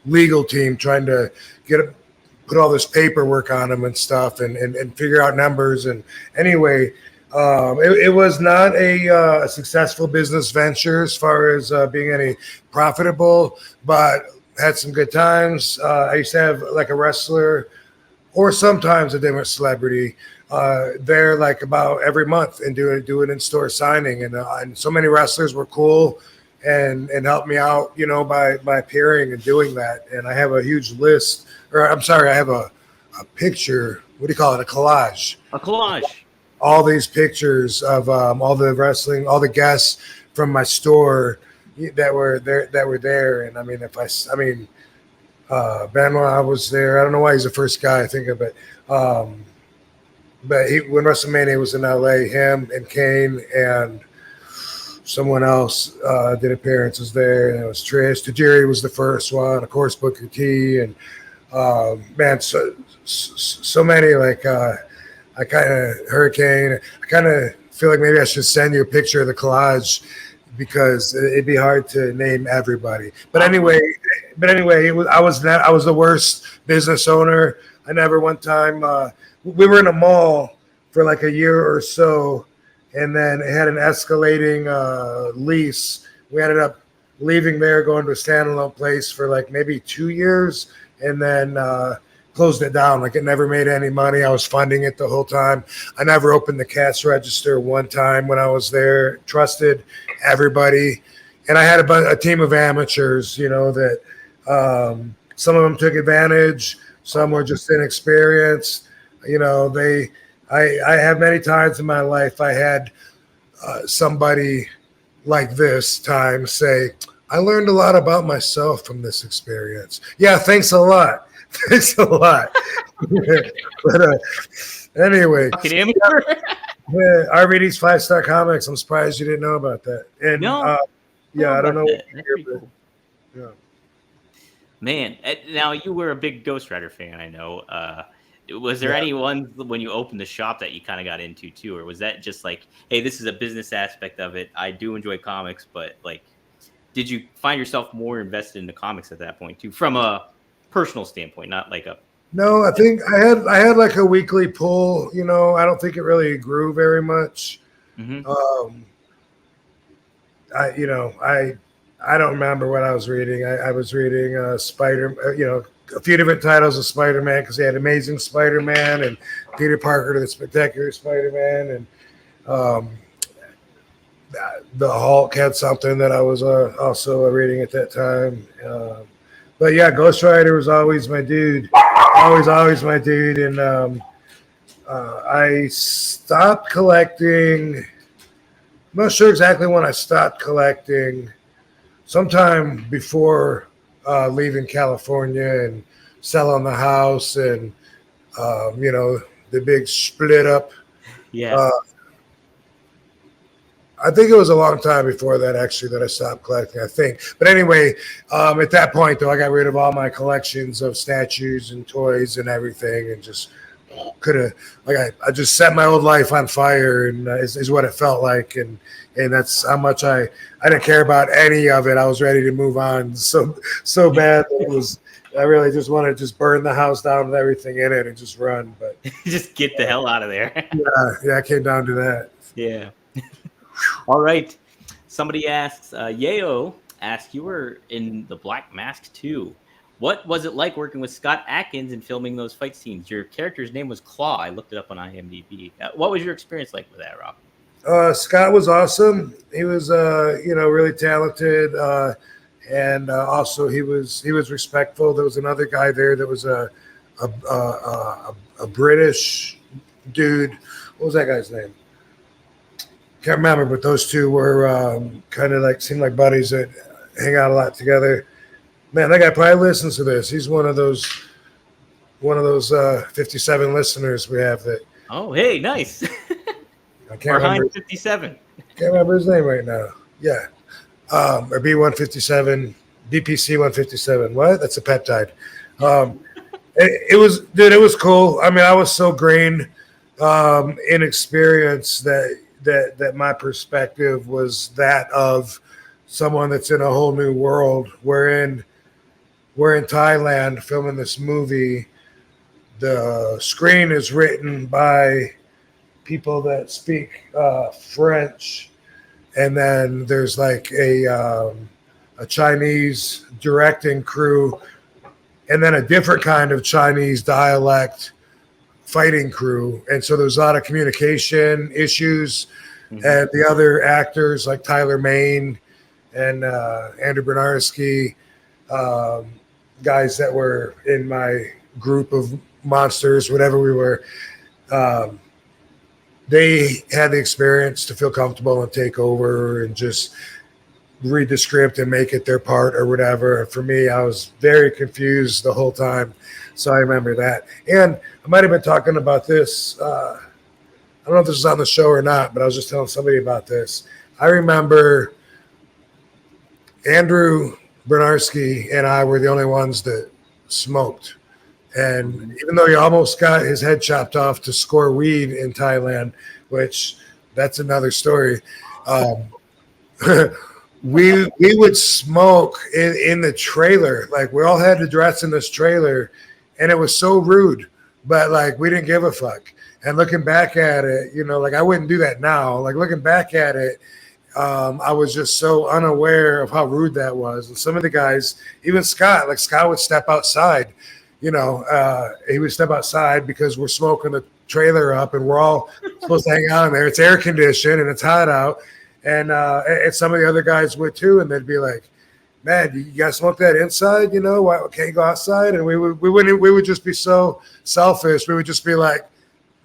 S2: legal team, trying to put all this paperwork on him and stuff, and figure out numbers. And anyway. It was not a successful business venture as far as being any profitable, but had some good times. I used to have like a wrestler or sometimes a different celebrity there like about every month and do an in-store signing. And so many wrestlers were cool and helped me out, you know, by appearing and doing that. And I have a huge list, or I'm sorry, I have a picture. What do you call it? A collage.
S1: A collage.
S2: All these pictures of all the wrestling, all the guests from my store that were there. And I mean, Benoit was there. I don't know why he's the first guy I think of it. but when WrestleMania was in LA, him and Kane and someone else did appearances there, and it was Trish. Tajiri was the first one, of course, Booker T, and man, so many, like I kind of Hurricane. I kind of feel like maybe I should send you a picture of the collage because it'd be hard to name everybody. But anyway, I was the worst business owner. I never one time. We were in a mall for like a year or so, and then it had an escalating lease. We ended up leaving there, going to a standalone place for like maybe 2 years, and then closed it down. Like, it never made any money. I was funding it the whole time. I never opened the cash register one time when I was there. Trusted everybody, and I had a team of amateurs. You know that some of them took advantage. Some were just inexperienced. You know, I have many times in my life I had somebody like this time say, I learned a lot about myself from this experience. Yeah, thanks a lot. Thanks a lot. But anyway. RVD's 5-star comics. I'm surprised you didn't know about that. And
S1: no,
S2: yeah, I don't know.
S1: Cool. Yeah. Man, now you were a big Ghost Rider fan, I know. Was there any ones when you opened the shop that you kind of got into too, or was that just like, hey, this is a business aspect of it? I do enjoy comics, but like, did you find yourself more invested in the comics at that point too, from a personal standpoint, not like a?
S2: No, I think I had like a weekly pull. You know, I don't think it really grew very much. Mm-hmm. I don't remember what I was reading. I was reading Spider. You know, a few different titles of Spider-Man because they had Amazing Spider-Man and Peter Parker to the Spectacular Spider-Man, and the Hulk had something that I was also reading at that time. But yeah, Ghost Rider was always my dude. Always my dude. And I stopped collecting. I'm not sure exactly when I stopped collecting. Sometime before leaving California and selling the house and, the big split up.
S1: Yeah.
S2: I think it was a long time before that, actually, that I stopped collecting, I think. But anyway, at that point, though, I got rid of all my collections of statues and toys and everything, and just could have, like, I just set my old life on fire, and is what it felt like. And that's how much I didn't care about any of it. I was ready to move on so bad that it was. I really just wanted to just burn the house down with everything in it and just run. But
S1: just get the hell out of there.
S2: Yeah, it came down to that.
S1: Yeah. All right. Somebody asks, Yayo asks, you were in the Black Mask too. What was it like working with Scott Adkins and filming those fight scenes? Your character's name was Claw. I looked it up on IMDb. What was your experience like with that, Rob?
S2: Scott was awesome. He was, really talented, and also he was respectful. There was another guy there that was a British dude. What was that guy's name? Can't remember, but those two were kind of like, seemed like buddies that hang out a lot together. Man, that guy probably listens to this. He's one of those 57 listeners we have that.
S1: Oh, hey, nice.
S2: I can't remember.
S1: 57.
S2: Can't remember his name right now. Yeah. Or B157, BPC 157. What? That's a peptide. It was cool. I mean, I was so green, inexperienced that my perspective was that of someone that's in a whole new world. We're in Thailand filming this movie. The screen is written by people that speak French, and then there's like a Chinese directing crew, and then a different kind of Chinese dialect fighting crew. And so there's a lot of communication issues. Mm-hmm. And the other actors like Tyler Main and Andrew Bernarski, guys that were in my group of monsters, whatever we were, they had the experience to feel comfortable and take over and just read the script and make it their part or whatever. And for me, I was very confused the whole time. So I remember that. And I might have been talking about this I don't know if this is on the show or not, but I was just telling somebody about this. I remember Andrew Bernarski and I were the only ones that smoked. And even though he almost got his head chopped off to score weed in Thailand, which that's another story, we would smoke in the trailer. Like, we all had to dress in this trailer, and it was so rude, but like, we didn't give a fuck. And looking back at it, you know, like, I wouldn't do that now. Like, looking back at it, I was just so unaware of how rude that was. And some of the guys, even Scott, like Scott would step outside, you know, he would step outside because we're smoking the trailer up and we're all supposed to hang out in there. It's air conditioned and it's hot out. And some of the other guys would too. And they'd be like, man, you guys smoke that inside? You know, why can't you go outside? And we would just be so selfish. We would just be like,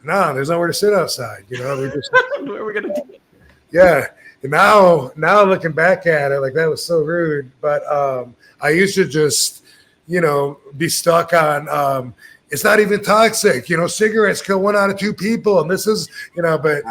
S2: no, there's nowhere to sit outside. You know, we just,
S1: What are we gonna do?
S2: yeah. And now looking back at it, like, that was so rude. But I used to just, you know, be stuck on, it's not even toxic. You know, cigarettes kill 1 out of 2 people. And this is, you know, but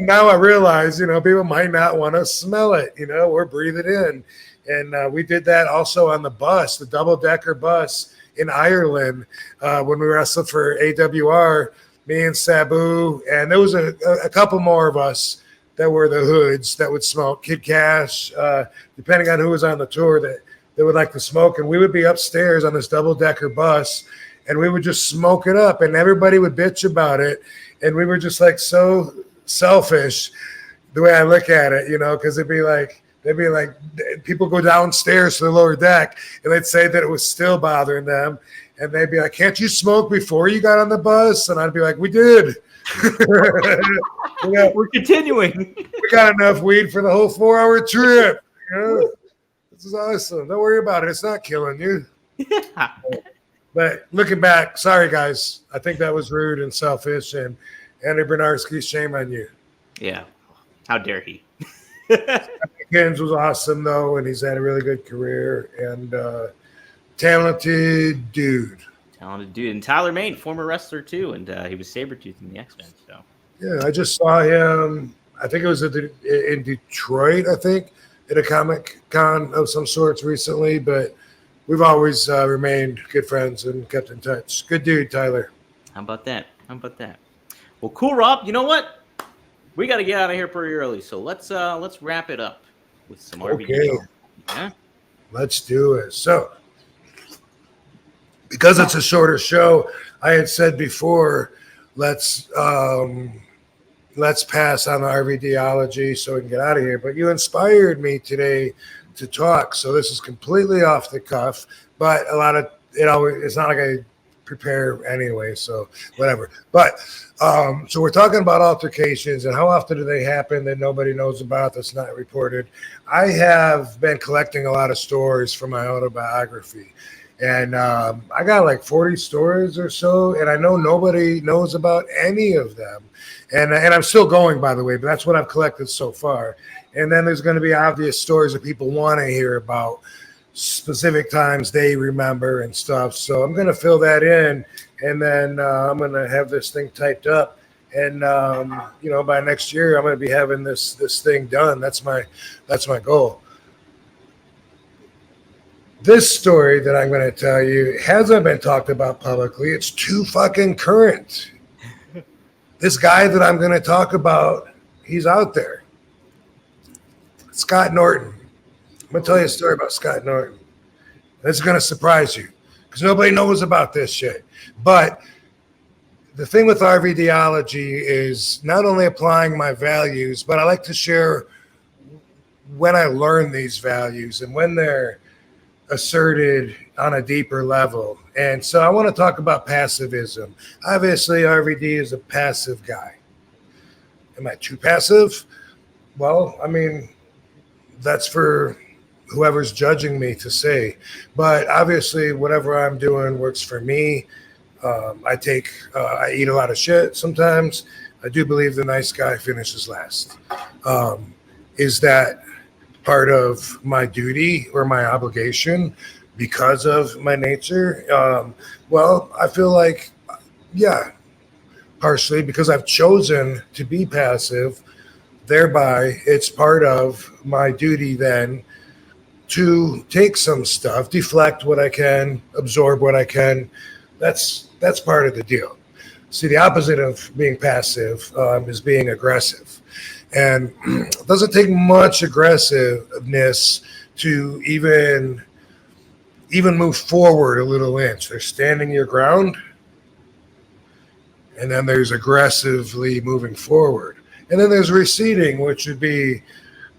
S2: now I realize, you know, people might not want to smell it, you know, or breathe it in. And we did that also on the bus, the double-decker bus in Ireland, when we wrestled for AWR, me and Sabu. And there was a couple more of us that were the hoods that would smoke. Kid Cash, depending on who was on the tour, that would like to smoke. And we would be upstairs on this double-decker bus, and we would just smoke it up, and everybody would bitch about it. And we were just like so selfish, the way I look at it, you know, because they'd be like, people go downstairs to the lower deck, and they'd say that it was still bothering them. And they'd be like, can't you smoke before you got on the bus? And I'd be like, we did.
S1: We're continuing.
S2: We got enough weed for the whole 4-hour trip. You know? This is awesome. Don't worry about it. It's not killing you.
S1: Yeah.
S2: But looking back, sorry guys, I think that was rude and selfish. And Andy Bernarski, shame on you.
S1: Yeah. How dare he?
S2: Concussions was awesome though, and he's had a really good career and talented dude.
S1: Talented dude. And Tyler Mane, former wrestler too, and he was Sabretooth in the X-Men. So
S2: yeah, I just saw him. I think it was in Detroit. I think at a Comic Con of some sorts recently, but we've always remained good friends and kept in touch. Good dude, Tyler.
S1: How about that? Well, cool, Rob. You know what? We got to get out of here pretty early, so let's wrap it up with some RVD.
S2: Okay.
S1: Yeah.
S2: Let's do it. So, because it's a shorter show, I had said before, let's pass on the RVDology so we can get out of here. But you inspired me today to talk, so this is completely off the cuff. But a lot of it always, it's not like I prepare anyway, so whatever. But so we're talking about altercations and how often do they happen that nobody knows about, that's not reported. I have been collecting a lot of stories for my autobiography, and I got like 40 stories or so, and I know nobody knows about any of them. And I'm still going, by the way, but that's what I've collected so far. And then there's going to be obvious stories that people want to hear about, specific times they remember and stuff. So I'm going to fill that in, and then I'm going to have this thing typed up. And you know, by next year, I'm going to be having this thing done. That's my goal. This story that I'm going to tell you hasn't been talked about publicly. It's too fucking current. This guy that I'm going to talk about, he's out there. Scott Norton. I'm going to tell you a story about Scott Norton. This is going to surprise you because nobody knows about this shit. But the thing with RVDology is not only applying my values, but I like to share when I learn these values and when they're asserted on a deeper level. And so I want to talk about pacifism. Obviously, RVD is a passive guy. Am I too passive? Well, I mean, that's for whoever's judging me to say. But obviously, whatever I'm doing works for me. I eat a lot of shit sometimes. I do believe the nice guy finishes last. Is that part of my duty or my obligation because of my nature? Well, I feel like, yeah, partially because I've chosen to be passive. Thereby, it's part of my duty then to take some stuff, deflect what I can, absorb what I can. That's part of the deal. See, the opposite of being passive is being aggressive. And it doesn't take much aggressiveness to even move forward a little inch. There's standing your ground, and then there's aggressively moving forward. And then there's receding, which would be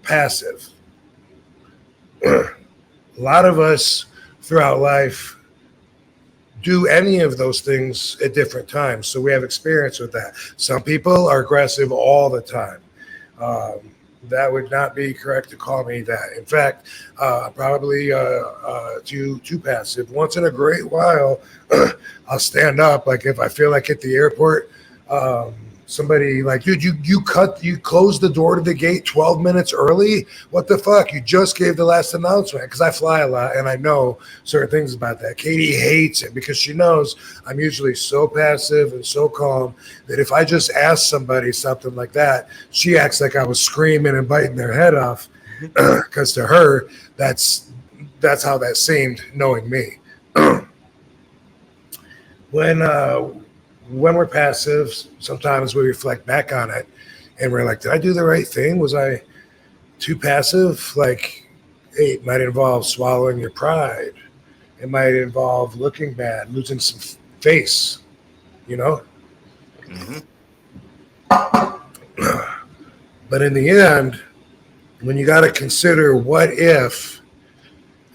S2: passive. A lot of us throughout life do any of those things at different times. So we have experience with that. Some people are aggressive all the time. That would not be correct to call me that. In fact, probably too passive. Once in a great while, I'll stand up. Like if I feel like at the airport, somebody like, dude, you closed the door to the gate 12 minutes early. What the fuck? You just gave the last announcement. Because I fly a lot and I know certain things about that. Katie hates it because she knows I'm usually so passive and so calm that if I just ask somebody something like that, she acts like I was screaming and biting their head off. Because to her, that's how that seemed, knowing me. When we're passive, sometimes we reflect back on it and we're like, did I do the right thing? Was I too passive? Like, hey, it might involve swallowing your pride. It might involve looking bad, losing some face, you know?
S1: Mm-hmm.
S2: But in the end, when you got to consider what if,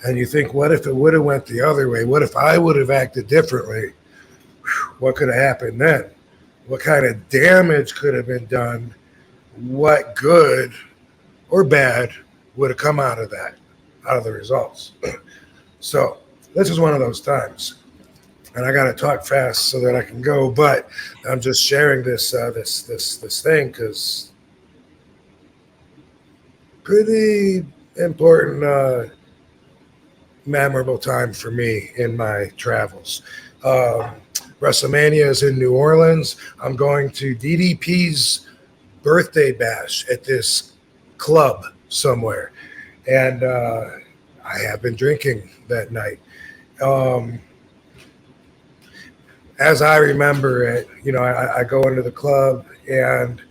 S2: and you think, what if it would have went the other way? What if I would have acted differently? What could have happened then? What kind of damage could have been done? What good or bad would have come out of that, out of the results? So this is one of those times, and I got to talk fast so that I can go. But I'm just sharing this thing because pretty important, memorable time for me in my travels. WrestleMania is in New Orleans. I'm going to DDP's birthday bash at this club somewhere. And I have been drinking that night. As I remember it, you know, I go into the club and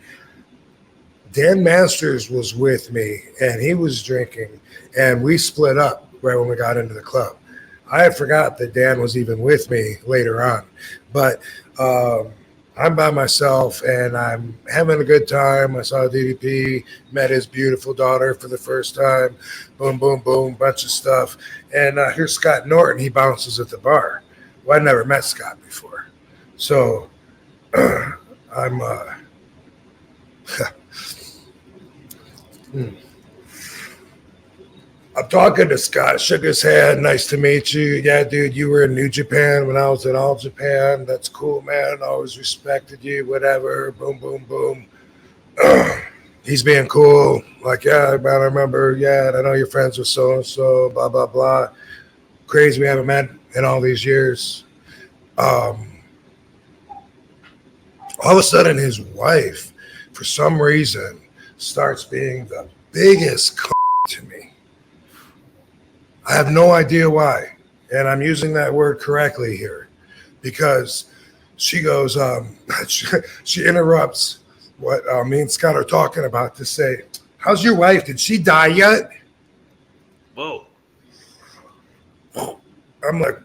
S2: Dan Masters was with me and he was drinking and we split up right when we got into the club. I had forgot that Dan was even with me later on, but I'm by myself and I'm having a good time. I saw DDP, met his beautiful daughter for the first time. Boom, boom, boom, bunch of stuff. And here's Scott Norton. He bounces at the bar. Well, I never met Scott before. So I'm I'm talking to Scott, shook his hand. Nice to meet you. Yeah, dude, you were in New Japan when I was in All Japan. That's cool, man. Always respected you, whatever. Boom, boom, boom. He's being cool. Like, yeah, man, I remember. Yeah, I know you're friends with so-and-so, blah, blah, blah. Crazy we haven't met in all these years. All of a sudden, his wife, for some reason, starts being the biggest to me. I have no idea why. And I'm using that word correctly here because she goes, she interrupts what me and Scott are talking about to say, how's your wife? Did she die yet?
S1: Whoa.
S2: I'm like,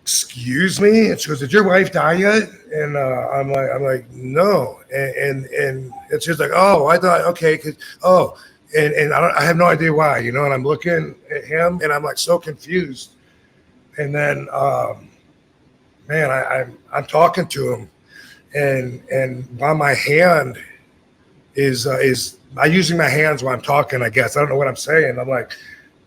S2: excuse me? And she goes, did your wife die yet? And I'm like, no. And she's like, oh, I thought, okay. And I have no idea why, you know, and I'm looking at him and I'm like so confused. And then, man, I'm talking to him and while my hand is I'm using my hands while I'm talking, I guess. I don't know what I'm saying. I'm like,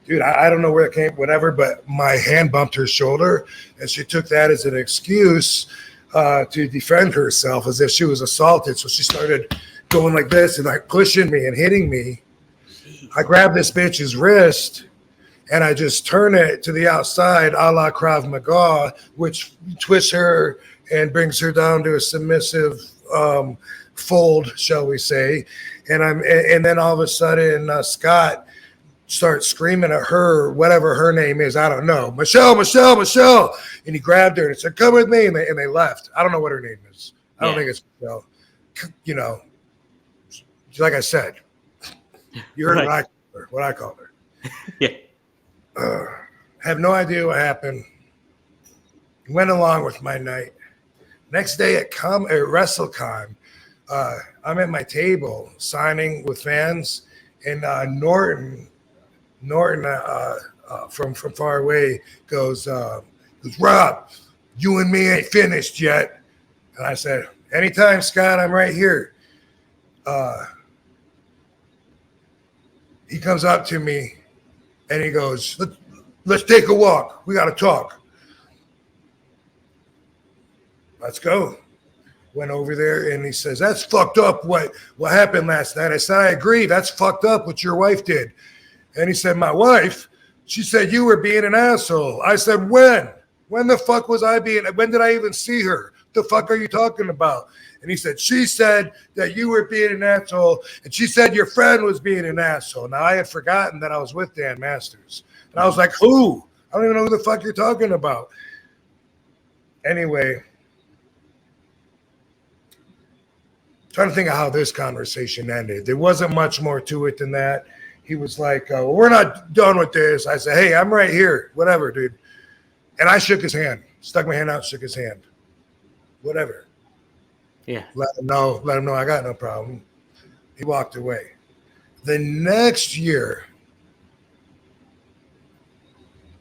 S2: dude, I don't know where it came, whatever, but my hand bumped her shoulder and she took that as an excuse to defend herself as if she was assaulted. So she started going like this and like pushing me and hitting me. I grab this bitch's wrist and I just turn it to the outside a la Krav Maga, which twists her and brings her down to a submissive fold, shall we say. And then all of a sudden, Scott starts screaming at her, whatever her name is, I don't know, Michelle, and he grabbed her and said, "Come with me," and they left. I don't know what her name is. I don't think it's Michelle. You know, like I said, you heard what I called her.
S1: Yeah.
S2: Have no idea what happened. Went along with my night. Next day at WrestleCon, I'm at my table signing with fans, and Norton from far away goes, "Rob, you and me ain't finished yet." And I said, "Anytime, Scott, I'm right here." He comes up to me and he goes, let's take a walk. We got to talk. Let's go. Went over there and he says, "That's fucked up what happened last night." I said, "I agree. That's fucked up what your wife did." And he said, "My wife? She said you were being an asshole." I said, "When? When the fuck was I being? When did I even see her? The fuck are you talking about?" And he said, "She said that you were being an asshole, and she said your friend was being an asshole." Now, I had forgotten that I was with Dan Masters. And I was like, "Who? I don't even know who the fuck you're talking about." Anyway, trying to think of how this conversation ended. There wasn't much more to it than that. He was like, "Well, we're not done with this." I said, "Hey, I'm right here. Whatever, dude." And I shook his hand, stuck my hand out, shook his hand. Whatever.
S1: Yeah.
S2: Let him know I got no problem. He walked away. The next year,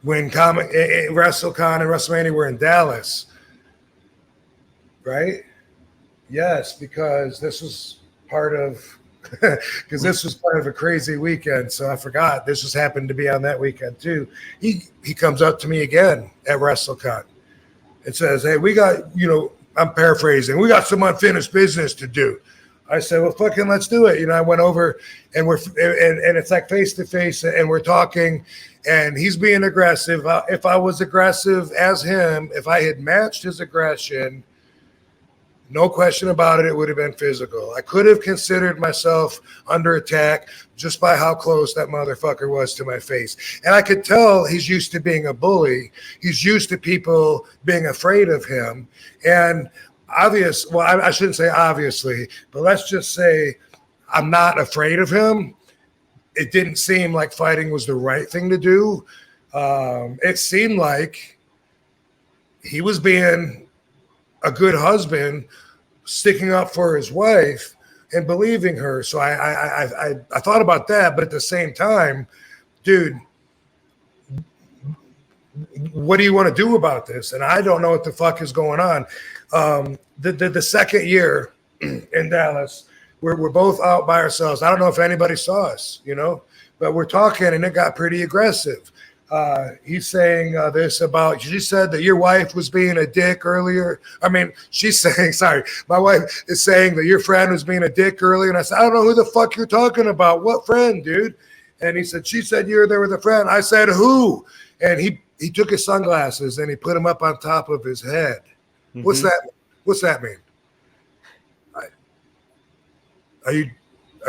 S2: when WrestleCon and WrestleMania were in Dallas, right? Yes, because this was part of a crazy weekend. So I forgot this just happened to be on that weekend too. He comes up to me again at WrestleCon and says, "Hey, we got, I'm paraphrasing, we got some unfinished business to do." I said, "Well, fucking let's do it." I went over and and it's like face to face and we're talking and he's being aggressive. If I was aggressive as him, if I had matched his aggression, no question about it, it would have been physical. I could have considered myself under attack just by how close that motherfucker was to my face. And I could tell he's used to being a bully. He's used to people being afraid of him. And I shouldn't say obviously, but let's just say I'm not afraid of him. It didn't seem like fighting was the right thing to do. It seemed like he was being a good husband, sticking up for his wife and believing her. So I thought about that, but at the same time, dude, what do you want to do about this? And I don't know what the fuck is going on. The second year in Dallas, we're both out by ourselves. I don't know if anybody saw us, but we're talking and it got pretty aggressive. He's saying this about, she said that your wife was being a dick earlier. I mean, she's saying, sorry, my wife is saying that your friend was being a dick earlier. And I said, "I don't know who the fuck you're talking about. What friend, dude?" And he said, "She said you were there with a friend." I said, "Who?" And he took his sunglasses and he put them up on top of his head. Mm-hmm. What's that mean? Are you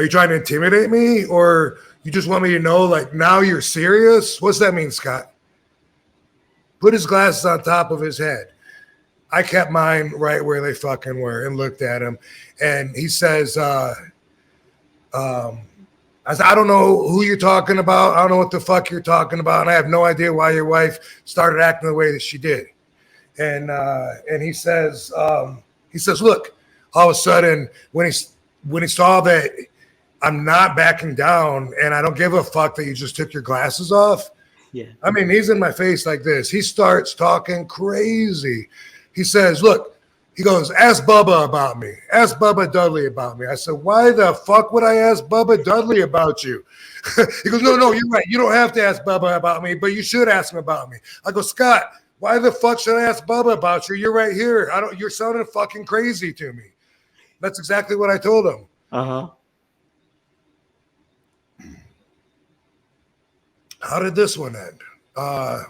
S2: trying to intimidate me, or you just want me to know, like, now you're serious? What's that mean, Scott? Put his glasses on top of his head. I kept mine right where they fucking were and looked at him. And he says, I said, "I don't know who you're talking about. I don't know what the fuck you're talking about. And I have no idea why your wife started acting the way that she did." And he says, "Look," all of a sudden, when he saw that I'm not backing down and I don't give a fuck that you just took your glasses off.
S1: Yeah.
S2: I mean, he's in my face like this. He starts talking crazy. He says, "Look," he goes, "ask Bubba about me. Ask Bubba Dudley about me." I said, "Why the fuck would I ask Bubba Dudley about you?" He goes, No, you're right. You don't have to ask Bubba about me, but you should ask him about me. I go, "Scott, why the fuck should I ask Bubba about you? You're right here. You're sounding fucking crazy to me." That's exactly what I told him.
S1: Uh-huh.
S2: How did this one end? I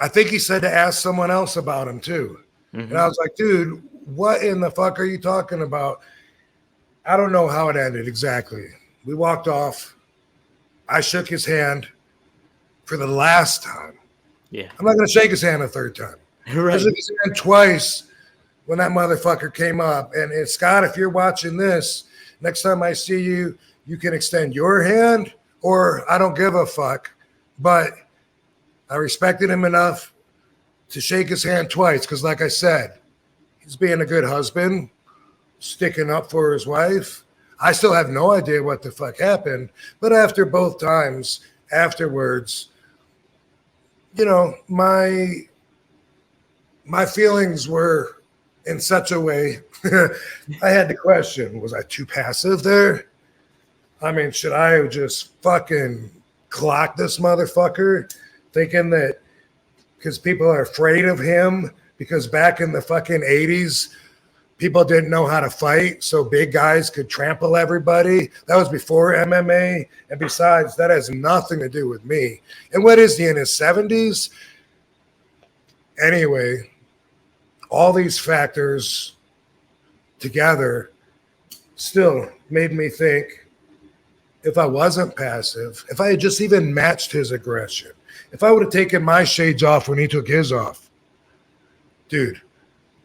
S2: think he said to ask someone else about him too. And I was like, dude, what in the fuck are you talking about? I don't know how it ended exactly. We walked off. I shook his hand for the last time.
S1: Yeah.
S2: I'm not going to shake his hand a third time.
S1: Right.
S2: I shook his hand twice when that motherfucker came up. And Scott, if you're watching this, next time I see you, you can extend your hand, or I don't give a fuck. But I respected him enough to shake his hand twice because, like I said, he's being a good husband, sticking up for his wife. I still have no idea what the fuck happened. But after both times, afterwards, you know, my feelings were in such a way, I had to question, was I too passive there? I mean, should I just fucking clock this motherfucker thinking that because people are afraid of him because back in the fucking 80s, people didn't know how to fight, so big guys could trample everybody. That was before MMA. And besides, that has nothing to do with me. And what is he, in his 70s? Anyway, all these factors together still made me think, if I wasn't passive, if I had just even matched his aggression, if I would have taken my shades off when he took his off, dude,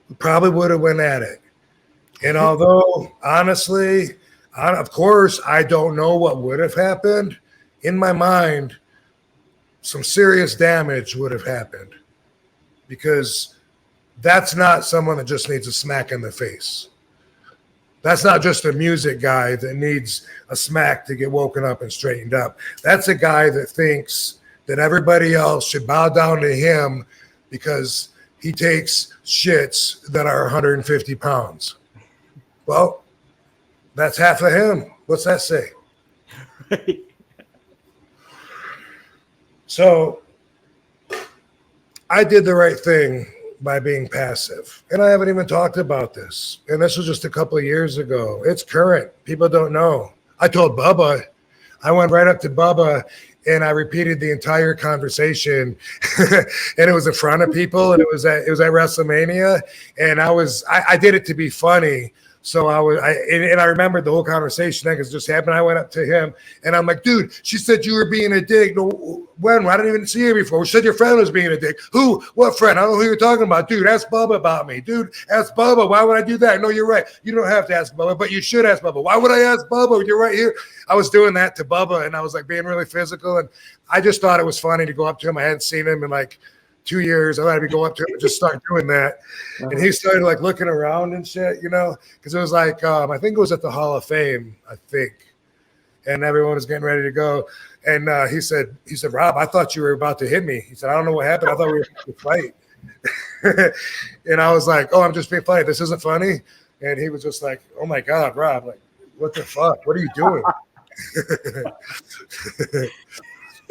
S2: we probably would have went at it. And although, honestly, of course, I don't know what would have happened, in my mind, some serious damage would have happened because that's not someone that just needs a smack in the face. That's not just a music guy that needs a smack to get woken up and straightened up. That's a guy that thinks that everybody else should bow down to him because he takes shits that are 150 pounds. Well, that's half of him. What's that say?
S1: Right.
S2: So I did the right thing by being passive. And I haven't even talked about this. And this was just a couple of years ago. It's current. People don't know. I told Bubba, I went right up to Bubba and I repeated the entire conversation. And it was in front of people, and it was at WrestleMania. And I did it to be funny. So I remembered the whole conversation because it just happened. I went up to him and I'm like, dude, she said you were being a dick. No, when? I didn't even see her before. She said your friend was being a dick. Who? What friend? I don't know who you're talking about. Dude, ask Bubba about me. Dude, ask Bubba. Why would I do that? No, you're right. You don't have to ask Bubba, but you should ask Bubba. Why would I ask Bubba? You're right here. I was doing that to Bubba and I was like being really physical. And I just thought it was funny to go up to him. I hadn't seen him in like 2 years. I had to go up to him and just start doing that. And he started like looking around and shit, you know, because it was like, I think it was at the Hall of Fame, I think. And everyone was getting ready to go. And he said, Rob, I thought you were about to hit me. He said, I don't know what happened. I thought we were going to fight. And I was like, oh, I'm just being funny. This isn't funny. And he was just like, oh my God, Rob, like, what the fuck? What are you doing?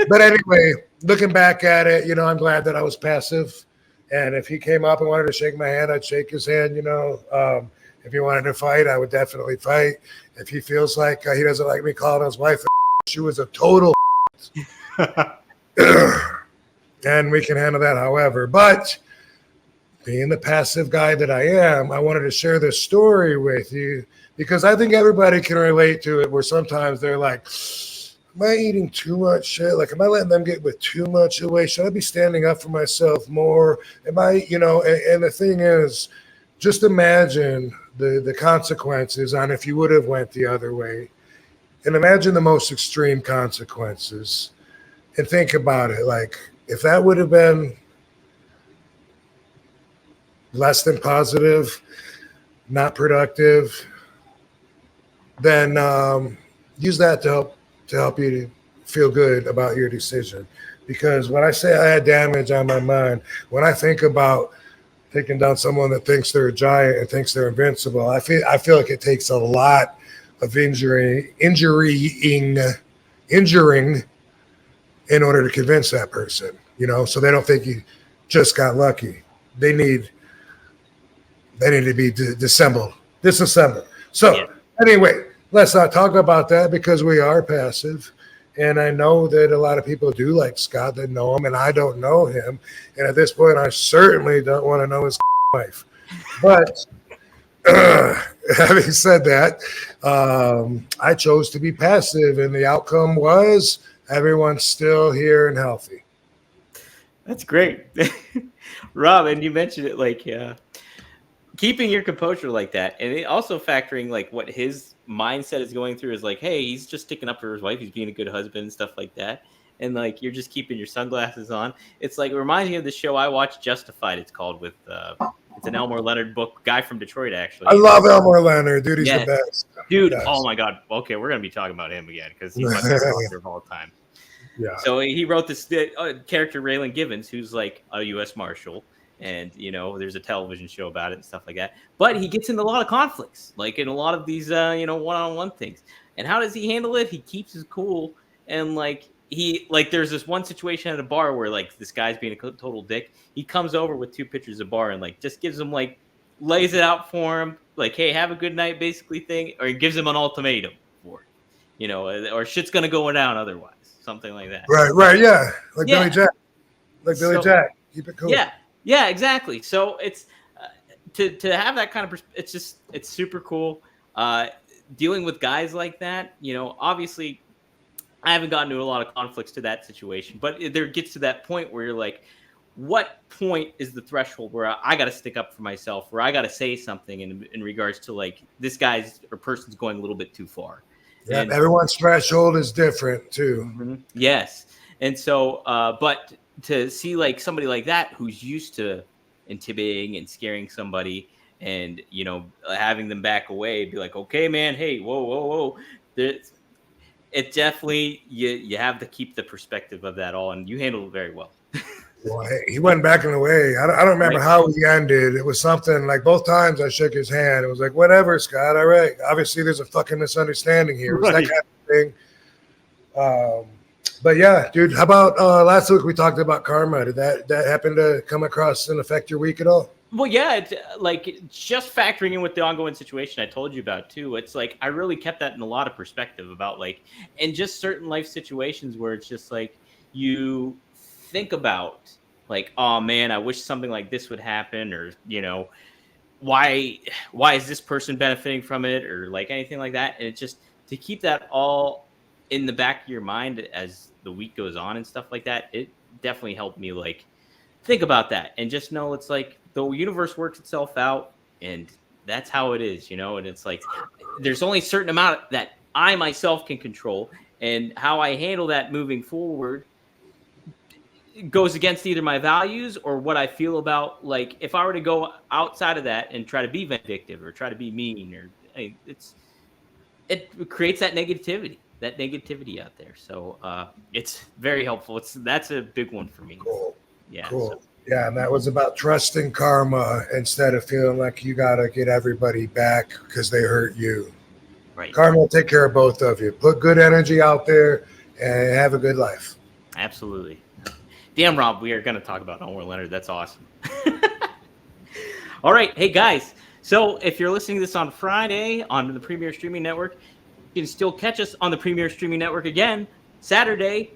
S2: But anyway, looking back at it, you know, I'm glad that I was passive. And if he came up and wanted to shake my hand, I'd shake his hand, you know. If he wanted to fight, I would definitely fight. If he feels like he doesn't like me calling his wife, she was a total and we can handle that however. But being the passive guy that I am, I wanted to share this story with you because I think everybody can relate to it where sometimes they're like, am I eating too much shit? Like, am I letting them get with too much away? Should I be standing up for myself more? Am I, you know, and the thing is, just imagine the consequences on if you would have went the other way. And imagine the most extreme consequences. And think about it. Like, if that would have been less than positive, not productive, then use that to help you to feel good about your decision. Because when I say I had damage on my mind, when I think about taking down someone that thinks they're a giant and thinks they're invincible, I feel like it takes a lot of injuring in order to convince that person, you know, so they don't think you just got lucky. They need to be disassembled. So anyway, let's not talk about that because we are passive. And I know that a lot of people do like Scott that know him, and I don't know him. And at this point, I certainly don't want to know his wife. But having said that, I chose to be passive, and the outcome was everyone's still here and healthy.
S1: That's great. Rob, and you mentioned it like keeping your composure like that, and it also factoring like what his mindset is going through is like, hey, he's just sticking up for his wife, he's being a good husband and stuff like that, and like you're just keeping your sunglasses on. It's like it reminds me of the show I watched, Justified. It's called with it's an Elmore Leonard book, guy from Detroit actually.
S2: I love Elmore Leonard, dude. He's the best,
S1: dude.
S2: Yes.
S1: Oh my god. Okay, we're gonna be talking about him again because he's my favorite author of all time.
S2: Yeah.
S1: So he wrote this character, Raylan Givens, who's like a U.S. Marshal. And, you know, there's a television show about it and stuff like that. But he gets into a lot of conflicts, like in a lot of these, one-on-one things. And how does he handle it? He keeps his cool. And, there's this one situation at a bar where, like, this guy's being a total dick. He comes over with 2 pitchers of bar and, like, just gives him, like, lays it out for him. Like, hey, have a good night, basically thing. Or he gives him an ultimatum for it. You know, or shit's going to go down otherwise. Something like that.
S2: Right, yeah. Billy Jack. Billy Jack. Keep it cool.
S1: Yeah, exactly. So it's to have that kind of it's super cool. Dealing with guys like that, you know, obviously I haven't gotten into a lot of conflicts to that situation, but there gets to that point where you're like, what point is the threshold where I got to stick up for myself, where I got to say something in regards to like this guy's or person's going a little bit too far.
S2: Yeah, and everyone's threshold is different too.
S1: Mm-hmm. Yes. And so, but to see like somebody like that who's used to intimidating and scaring somebody and, you know, having them back away, be like, okay, man, hey, whoa. It definitely, you have to keep the perspective of that all, and you handle it very well.
S2: Well, hey, he wasn't backing away. I don't remember how he ended. It was something like both times I shook his hand. It was like, whatever, Scott. All right. Obviously, there's a fucking misunderstanding here. It was that kind of thing. But yeah, dude, how about last week we talked about karma? Did that happen to come across and affect your week at all?
S1: Well, yeah, it's like just factoring in with the ongoing situation I told you about too. It's like I really kept that in a lot of perspective about like, and just certain life situations where it's just like you think about like, oh man, I wish something like this would happen, or you know, why is this person benefiting from it, or like anything like that. And it's just to keep that all in the back of your mind as the week goes on and stuff like that. It definitely helped me like think about that and just know it's like the universe works itself out and that's how it is, you know. And it's like there's only a certain amount that I myself can control, and how I handle that moving forward goes against either my values or what I feel about, like, if I were to go outside of that and try to be vindictive or try to be mean, or it creates that negativity out there. So it's very helpful. That's a big one for me.
S2: Cool.
S1: Yeah.
S2: Cool.
S1: So.
S2: Yeah, and that was about trusting karma instead of feeling like you got to get everybody back because they hurt you.
S1: Right.
S2: Karma will take care of both of you. Put good energy out there and have a good life.
S1: Absolutely. Damn, Rob, we are going to talk about Elmore Leonard. That's awesome. All right. Hey, guys. So if you're listening to this on Friday on the Premier Streaming Network, you can still catch us on the Premier Streaming Network again Saturday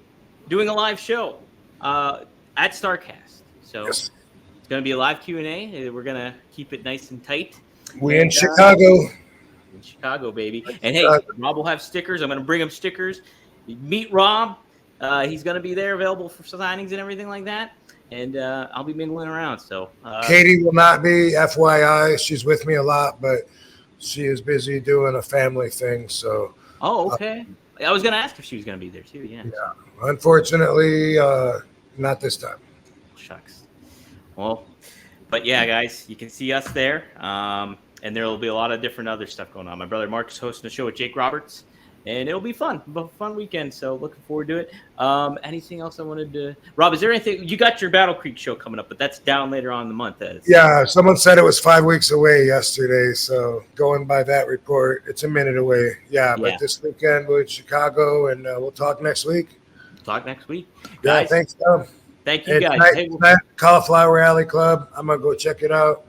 S1: doing a live show at StarCast. So yes. It's going to be a live Q&A. We're going to keep it nice and tight.
S2: We're in Chicago.
S1: In Chicago, baby. And hey, Rob will have stickers. I'm going to bring him stickers. Meet Rob. He's going to be there available for signings and everything like that. And I'll be mingling around. So
S2: Katie will not be, FYI. She's with me a lot, but she is busy doing a family thing. So.
S1: Oh, okay. I was going to ask if she was going to be there too. Yeah.
S2: Yeah. Unfortunately, not this time.
S1: Shucks. Well, but yeah, guys, you can see us there. And there will be a lot of different other stuff going on. My brother Mark is hosting a show with Jake Roberts. And it'll be fun. A fun weekend. So looking forward to it. Anything else I wanted to... Rob, is there anything... You got your Battle Creek show coming up, but that's down later on in the month.
S2: Yeah, someone said it was 5 weeks away yesterday. So going by that report, it's a minute away. Yeah, but this weekend we're in Chicago, and we'll talk next week.
S1: Talk next week.
S2: Yeah,
S1: guys,
S2: thanks, Tom.
S1: Thank you, guys.
S2: Tonight, Cauliflower Alley Club. I'm going to go check it out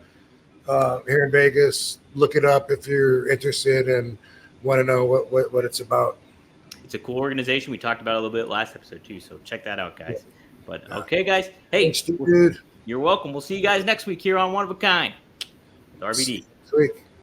S2: here in Vegas. Look it up if you're interested and want to know what it's about.
S1: It's a cool organization. We talked about it a little bit last episode too, so check that out, guys. But okay, guys. Hey,
S2: thanks, dude.
S1: You're welcome. We'll see you guys next week here on One of a Kind. RVD.
S2: Sweet.